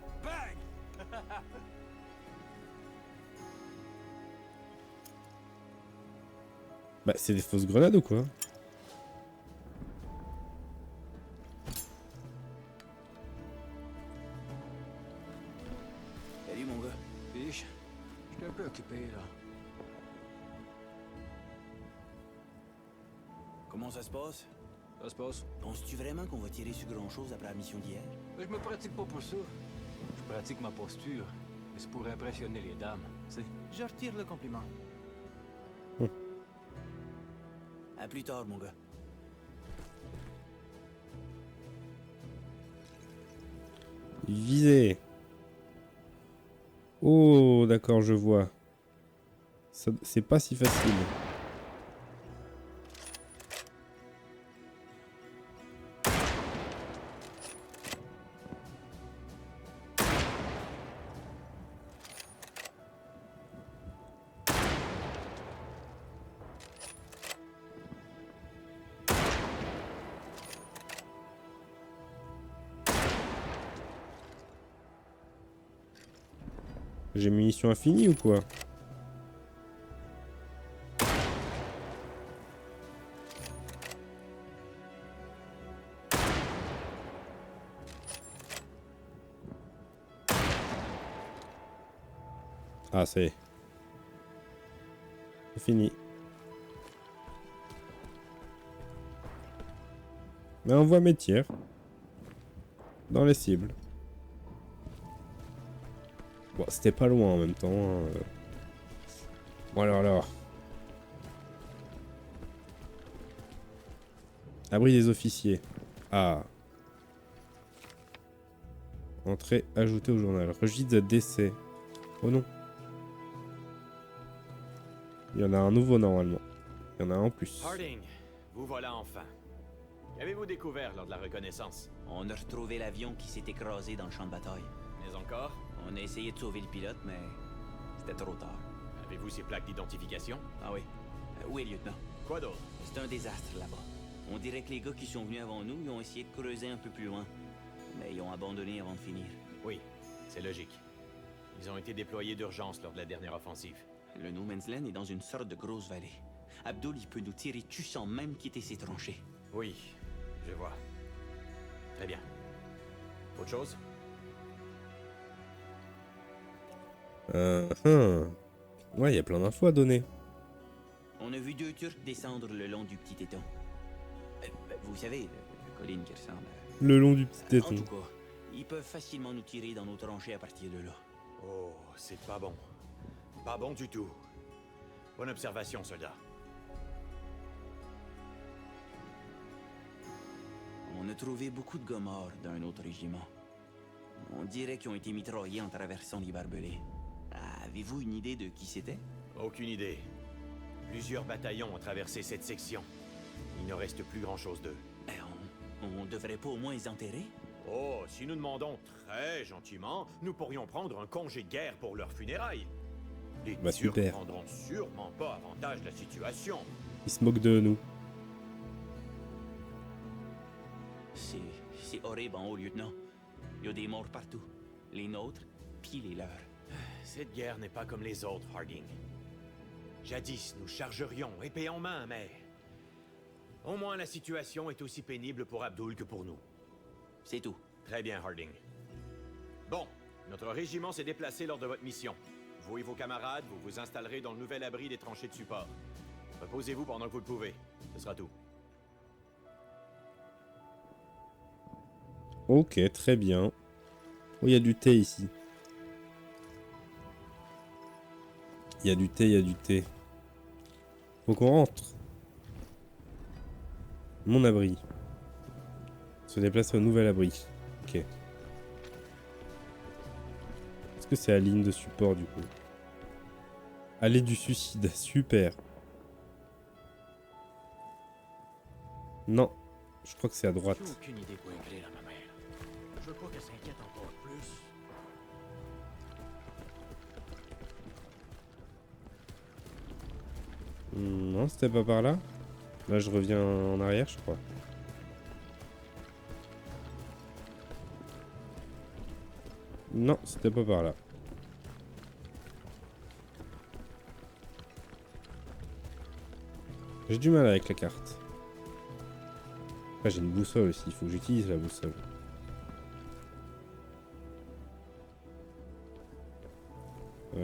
Speaker 1: Bah c'est des fausses grenades ou quoi?
Speaker 3: Salut mon gars.
Speaker 6: Fiche, j'étais un peu occupé là.
Speaker 3: Comment ça se passe?
Speaker 6: Ça se passe?
Speaker 3: Penses-tu vraiment qu'on va tirer sur grand-chose après la mission d'hier?
Speaker 6: Mais je me pratique pas pour ça. Je pratique ma posture. Mais c'est pour impressionner les dames, tu sais.
Speaker 2: Je retire le compliment.
Speaker 3: À plus tard, mon gars.
Speaker 1: Viser. Oh, d'accord, je vois. C'est pas si facile. J'ai munitions infinies ou quoi? Ah, ça y est. C'est fini. Mais on voit mes tirs. Dans les cibles. Bon, c'était pas loin en même temps. Hein. Bon alors. Abri des officiers. Ah. Entrée ajoutée au journal. Registre de décès. Oh non. Il y en a un nouveau normalement. Il y en a un en plus.
Speaker 7: Harding, vous voilà enfin. Qu'avez-vous découvert lors de la reconnaissance?
Speaker 3: On a retrouvé l'avion qui s'est écrasé dans le champ de bataille.
Speaker 7: Mais encore?
Speaker 3: On a essayé de sauver le pilote, mais c'était trop tard.
Speaker 7: Avez-vous ces plaques d'identification?
Speaker 3: Ah oui. Oui, lieutenant.
Speaker 7: Quoi d'autre?
Speaker 3: C'est un désastre là-bas. On dirait que les gars qui sont venus avant nous, ils ont essayé de creuser un peu plus loin. Mais ils ont abandonné avant de finir.
Speaker 7: Oui, c'est logique. Ils ont été déployés d'urgence lors de la dernière offensive.
Speaker 3: Le No Man's Land est dans une sorte de grosse vallée. Abdul, il peut nous tirer dessus sans même quitter ses tranchées.
Speaker 7: Oui, je vois. Très bien. Autre chose?
Speaker 1: Ouais, il y a plein d'infos à donner.
Speaker 3: On a vu 2 Turcs descendre le long du petit étang. Vous savez, la colline qui ressemble à...
Speaker 1: Le long du petit
Speaker 3: En
Speaker 1: téton.
Speaker 3: tout cas, ils peuvent facilement nous tirer dans nos tranchées à partir de là.
Speaker 7: Oh, c'est pas bon. Pas bon du tout. Bonne observation, soldat.
Speaker 3: On a trouvé beaucoup de gars morts d'un autre régiment. On dirait qu'ils ont été mitraillés en traversant les barbelés. Avez-vous une idée de qui c'était?
Speaker 7: Aucune idée. Plusieurs bataillons ont traversé cette section. Il ne reste plus grand-chose d'eux.
Speaker 3: On devrait pas au moins les enterrer?
Speaker 7: Oh, si nous demandons très gentiment, nous pourrions prendre un congé de guerre pour leurs funérailles. Les
Speaker 1: Bah,
Speaker 7: Turcs
Speaker 1: super.
Speaker 7: prendront sûrement pas avantage de la situation.
Speaker 1: Ils se moquent de nous.
Speaker 3: C'est horrible en haut, lieutenant. Il y a des morts partout. Les nôtres, puis les leurs.
Speaker 7: Cette guerre n'est pas comme les autres, Harding. Jadis, nous chargerions épée en main, mais... Au moins, la situation est aussi pénible pour Abdul que pour nous.
Speaker 3: C'est tout.
Speaker 7: Très bien, Harding. Bon, notre régiment s'est déplacé lors de votre mission. Vous et vos camarades, vous vous installerez dans le nouvel abri des tranchées de support. Reposez-vous pendant que vous le pouvez. Ce sera tout.
Speaker 1: Ok, très bien. Oh, il y a du thé ici. Il y a du thé, il y a du thé. Faut qu'on rentre. Mon abri. Se déplacer au nouvel abri. Ok. Est-ce que c'est la ligne de support du coup? Allée du suicide, super. Non, je crois que c'est à droite.
Speaker 2: J'ai aucune idée quoi écrire à ma mère. Je veux pas qu'elle s'inquiète encore plus.
Speaker 1: Non, c'était pas par là. Là, je reviens en arrière, je crois. Non, c'était pas par là. J'ai du mal avec la carte. Ah, j'ai une boussole aussi, il faut que j'utilise la boussole.
Speaker 5: Mais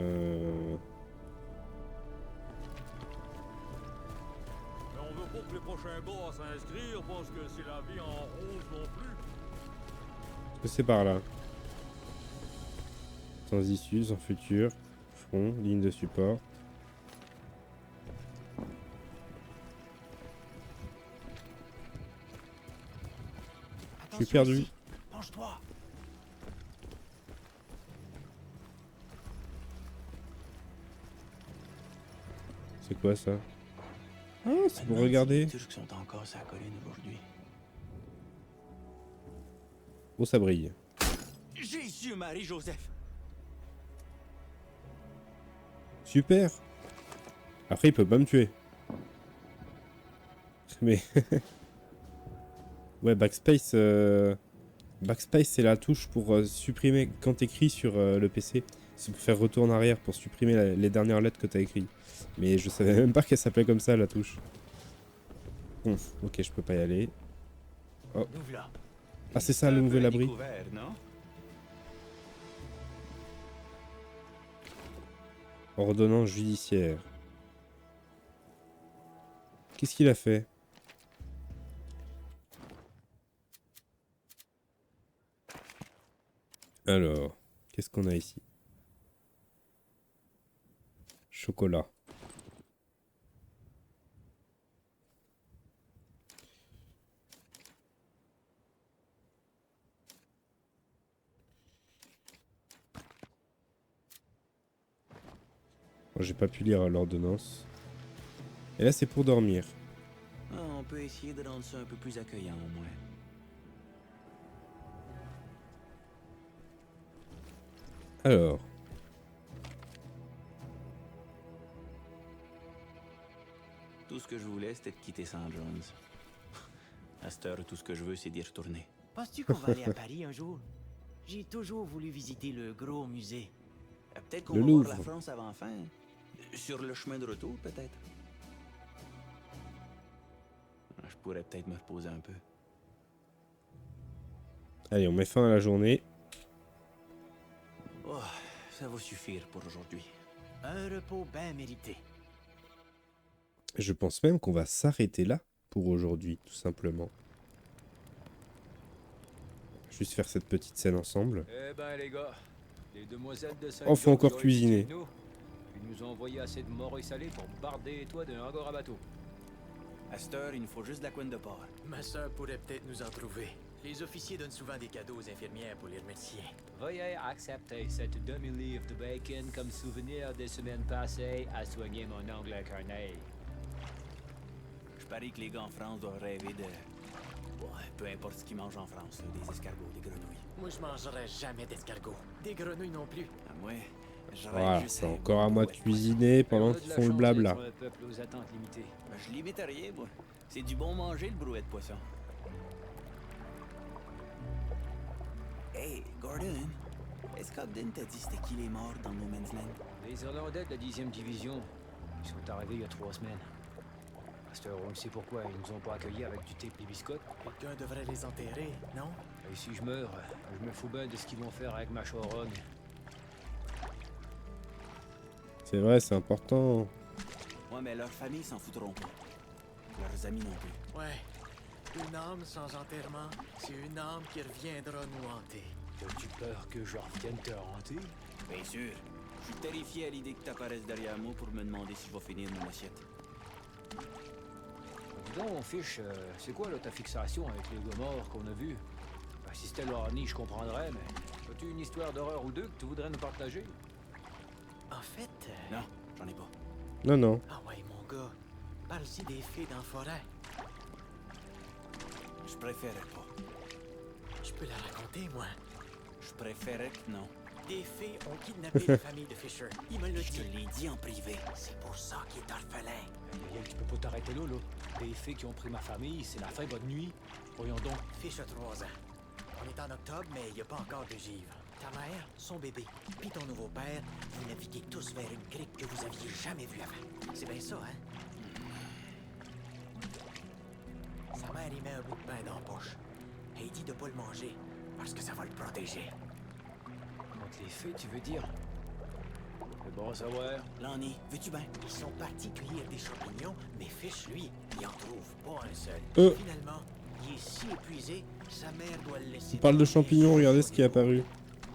Speaker 5: on veut pas que les prochains gars à s'inscrire parce que c'est la vie en rose non plus.
Speaker 1: Est-ce que c'est par là? Sans issue, sans futur. Front, ligne de support. Je suis perdu.
Speaker 2: Penche-toi.
Speaker 1: C'est quoi ça? Ah, c'est pour
Speaker 3: Demande si
Speaker 1: regarder.
Speaker 3: Les Turcs sont encore sur la colline aujourd'hui.
Speaker 1: Oh, ça brille.
Speaker 3: Jésus, Marie-Joseph!
Speaker 1: Super. Après, il peut pas me tuer. Mais... ouais, backspace... Backspace, c'est la touche pour supprimer... Quand t'écris sur le PC, c'est pour faire retour en arrière, pour supprimer les dernières lettres que t'as écrites. Mais je savais même pas qu'elle s'appelait comme ça, la touche. Bon, ok, je peux pas y aller. Oh.
Speaker 2: Nous voilà.
Speaker 1: Ah, c'est ça, le nouvel abri.
Speaker 3: Découvert, non?
Speaker 1: Ordonnance judiciaire. Qu'est-ce qu'il a fait? Alors, qu'est-ce qu'on a ici? Chocolat. Bon, j'ai pas pu lire l'ordonnance. Et là, c'est pour dormir.
Speaker 3: Ah, on peut essayer de rendre ça un peu plus accueillant au moins.
Speaker 1: Alors.
Speaker 3: Tout ce que je voulais, c'était de quitter St. John's. À cette heure, tout ce que je veux, c'est d'y retourner.
Speaker 2: Penses-tu qu'on va aller à Paris un jour? J'ai toujours voulu visiter le gros musée.
Speaker 3: Peut-être qu'on
Speaker 1: Le
Speaker 3: va
Speaker 1: Louvre.
Speaker 3: voir la France avant fin. Sur le chemin de retour, peut-être. Je pourrais peut-être me reposer un peu.
Speaker 1: Allez, on met fin à la journée.
Speaker 3: Oh, ça va suffire pour aujourd'hui.
Speaker 2: Un repos bien mérité.
Speaker 1: Je pense même qu'on va s'arrêter là pour aujourd'hui, tout simplement. Juste faire cette petite scène ensemble.
Speaker 6: Eh ben les gars, les demoiselles de Saint
Speaker 1: Oh, faut encore
Speaker 6: George ont
Speaker 1: cuisiner.
Speaker 6: été chez nous. Ils nous ont envoyé assez de morue salée pour barder les toits d'un hangar à bateau.
Speaker 3: À cette heure, il nous faut juste de la couenne de porc.
Speaker 2: Ma sœur pourrait peut-être nous en trouver. Les officiers donnent souvent des cadeaux aux infirmières pour les remercier.
Speaker 6: Veuillez accepter cette demi-livre de bacon comme souvenir des semaines passées à soigner mon ongle Corneille.
Speaker 3: Je parie que les gars en France doivent rêver de... Ouais, peu importe ce qu'ils mangent en France, là, des escargots, des grenouilles.
Speaker 2: Moi, je mangerais jamais d'escargots. Des grenouilles non plus.
Speaker 3: À moi, je rêve
Speaker 1: Voilà,
Speaker 3: juste
Speaker 1: c'est
Speaker 3: à un
Speaker 1: encore à
Speaker 3: bon
Speaker 1: moi de
Speaker 3: brouette
Speaker 1: cuisiner pendant
Speaker 6: On a de
Speaker 1: qu'ils
Speaker 6: la
Speaker 1: font le
Speaker 6: chance
Speaker 1: blabla.
Speaker 6: d'être un peuple aux attentes limitées.
Speaker 3: poisson. Je limite à rien, moi. C'est du bon manger, le brouet de poisson. Hey, Gordon, est-ce qu'Ogden t'a dit c'était qui les morts dans No Man's Land?
Speaker 6: Les Irlandais de la 10e division, ils sont arrivés il y a 3 semaines. À cette heure, on ne sait pourquoi ils nous ont pas accueillis avec du thé et des biscottes.
Speaker 2: Quelqu'un devrait les enterrer, non?
Speaker 6: Et si je meurs, je me fous bien de ce qu'ils vont faire avec ma charogne.
Speaker 1: C'est vrai, c'est important.
Speaker 3: Ouais, mais leurs familles s'en foutront pas. Leurs amis non plus.
Speaker 2: Ouais. Une âme sans enterrement, c'est une âme qui reviendra nous hanter.
Speaker 6: As-tu peur que je revienne te hanter?
Speaker 3: Bien sûr. Je suis terrifié à l'idée que t'apparaisses derrière moi pour me demander si je vais finir mon assiette.
Speaker 6: Dis donc, mon fiche, c'est quoi là, ta fixation avec les gars morts qu'on a vus? Ben, si c'était l'Ornie, je comprendrais, mais as-tu une histoire d'horreur ou deux que tu voudrais nous partager?
Speaker 2: En fait...
Speaker 3: Non, j'en ai pas.
Speaker 1: Non, non.
Speaker 2: Ah ouais, mon gars. Parle-y des fées dans la forêt.
Speaker 3: Je préférais pas.
Speaker 2: Je peux la raconter, moi.
Speaker 3: Je préférais que non.
Speaker 2: Des fées ont kidnappé la famille de Fisher. Il me l'a
Speaker 3: Je te
Speaker 2: dit.
Speaker 3: l'ai dit en privé.
Speaker 2: C'est pour ça qu'il est orphelin.
Speaker 6: Aïe, tu peux pas t'arrêter là, là. Des fées qui ont pris ma famille, c'est la fin bonne nuit. Voyons donc.
Speaker 2: Fish a 3 ans. On est en octobre, mais il n'y a pas encore de givre. Ta mère, son bébé, puis ton nouveau père, vous naviguez tous vers une crique que vous aviez jamais vue avant. C'est bien ça, hein? Sa mère y met un bout de pain dans la poche. Et il dit de pas le manger, parce que ça va le protéger.
Speaker 6: Contre les fées, tu veux dire? C'est bon à savoir.
Speaker 3: Lanny, veux-tu bien?
Speaker 2: Ils sont partis cueillir des champignons, mais Fish, lui, il en trouve pas un seul. Finalement, il est si épuisé, sa mère doit le laisser...
Speaker 1: On parle de
Speaker 2: dormir
Speaker 1: champignons, regardez ce
Speaker 2: sur
Speaker 1: qui est
Speaker 2: les
Speaker 1: apparu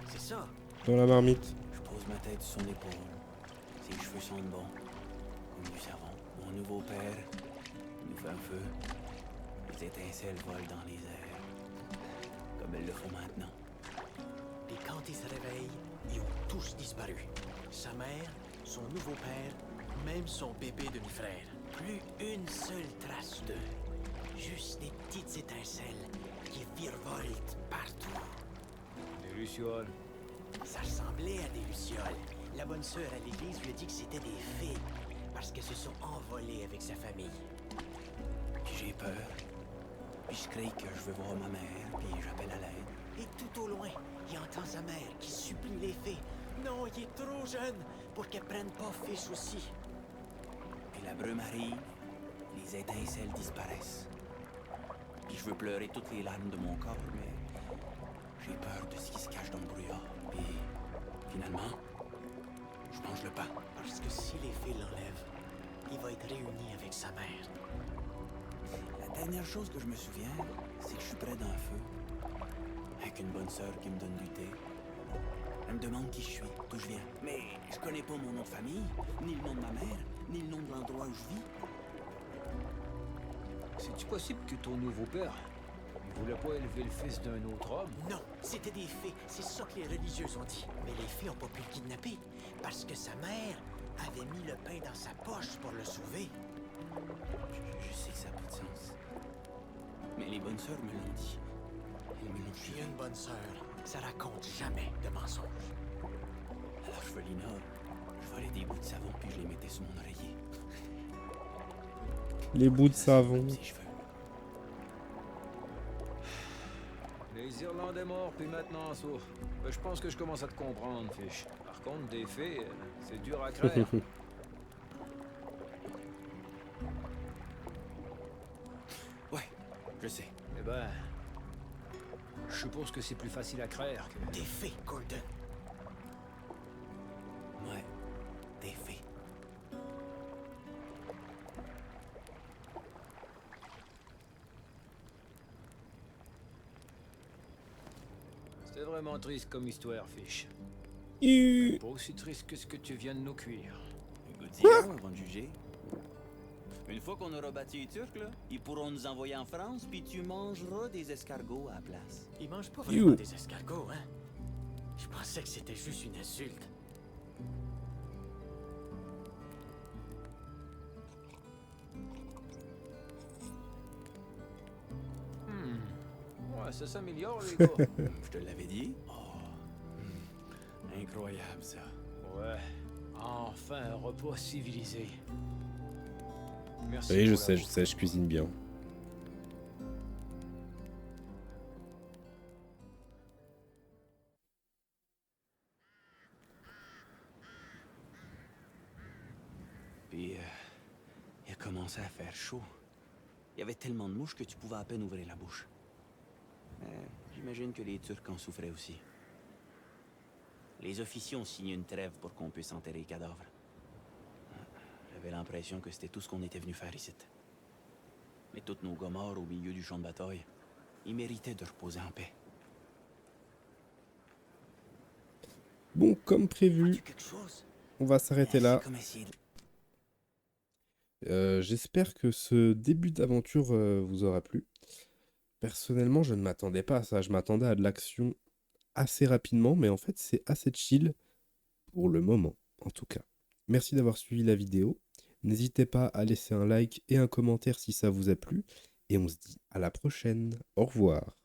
Speaker 2: C'est ça.
Speaker 1: dans la marmite.
Speaker 3: Je pose ma tête sur son épaule. Ses cheveux sont bons, comme du savon. Mon nouveau père nous fait un feu. Les étincelles volent dans les airs, comme elles le font maintenant.
Speaker 2: Et quand ils se réveillent, ils ont tous disparu. Sa mère, son nouveau père, même son bébé demi-frère. Plus une seule trace d'eux. Juste des petites étincelles qui virevoltent partout.
Speaker 6: Des lucioles.
Speaker 2: Ça ressemblait à des lucioles. La bonne sœur à l'église lui a dit que c'était des fées, parce qu'elles se sont envolées avec sa famille.
Speaker 3: Puis j'ai peur. Puis je crie que je veux voir ma mère, puis j'appelle à l'aide.
Speaker 2: Et tout au loin, il entend sa mère qui supplie les fées. Non, il est trop jeune pour qu'elles prennent pas Fish aussi.
Speaker 3: Puis la brume arrive, les étincelles disparaissent. Puis je veux pleurer toutes les larmes de mon corps, mais j'ai peur de ce qui se cache dans le brouillard. Puis finalement, je mange le pain.
Speaker 2: Parce les fées l'enlèvent, il va être réuni avec sa mère.
Speaker 3: La dernière chose que je me souviens, c'est que je suis près d'un feu. Avec une bonne sœur qui me donne du thé. Elle me demande qui je suis, d'où je viens. Mais je connais pas mon nom de famille, ni le nom de ma mère, ni le nom de l'endroit où je vis.
Speaker 6: C'est-tu possible que ton nouveau père, il voulait pas élever le fils d'un autre homme?
Speaker 2: Non, c'était des fées, c'est ça que les religieux ont dit. Mais les fées ont pas pu le kidnapper, parce que sa mère avait mis le pain dans sa poche pour le sauver.
Speaker 3: Je sais que ça n'a pas de sens. Mais les bonnes sœurs me l'ont dit. Elles me l'ont
Speaker 2: J'ai
Speaker 3: juré.
Speaker 2: une bonne sœur, ça raconte jamais de mensonges.
Speaker 3: Alors je volais des bouts de savon puis je les mettais sous mon oreiller.
Speaker 1: Les bouts de savon.
Speaker 3: Comme ses cheveux.
Speaker 6: Les Irlandais morts, puis maintenant sourds. Ben, je pense que je commence à te comprendre, Fish. Par contre, des fées, c'est dur à craindre.
Speaker 3: Ouais, je sais.
Speaker 6: Eh ben, je suppose que c'est plus facile à craindre que...
Speaker 2: Des fées, Gordon.
Speaker 3: Ouais, des fées.
Speaker 6: C'est vraiment triste comme histoire, Fish. Pas aussi triste que ce que tu viens de nous cuire.
Speaker 3: Goûtez-le avant de juger. Une fois qu'on aura battu les Turcs, là, ils pourront nous envoyer en France, puis tu mangeras des escargots à la place.
Speaker 2: Ils mangent pas vraiment des escargots, hein? Je pensais que c'était juste une insulte.
Speaker 6: Ouais, ça s'améliore, les gars.
Speaker 3: Je te l'avais dit. Oh, incroyable, ça.
Speaker 6: Ouais, enfin un repas civilisé. Merci.
Speaker 1: Oui,
Speaker 6: pour la
Speaker 1: je sais, je cuisine bien.
Speaker 3: Puis, il a commencé à faire chaud. Il y avait tellement de mouches que tu pouvais à peine ouvrir la bouche. J'imagine que les Turcs en souffraient aussi. Les officiers ont signé une trêve pour qu'on puisse enterrer les cadavres. J'avais l'impression que c'était tout ce qu'on était venu faire ici. Mais tous nos gars morts au milieu du champ de bataille, ils méritaient de reposer en paix.
Speaker 1: Bon, comme prévu,
Speaker 3: Quelque chose?
Speaker 1: on va s'arrêter là.
Speaker 3: C'est comme essayer de-
Speaker 1: J'espère que ce début d'aventure vous aura plu. Personnellement, je ne m'attendais pas à ça. Je m'attendais à de l'action assez rapidement, mais en fait, c'est assez chill pour le moment, en tout cas. Merci d'avoir suivi la vidéo. N'hésitez pas à laisser un like et un commentaire si ça vous a plu. Et on se dit à la prochaine. Au revoir.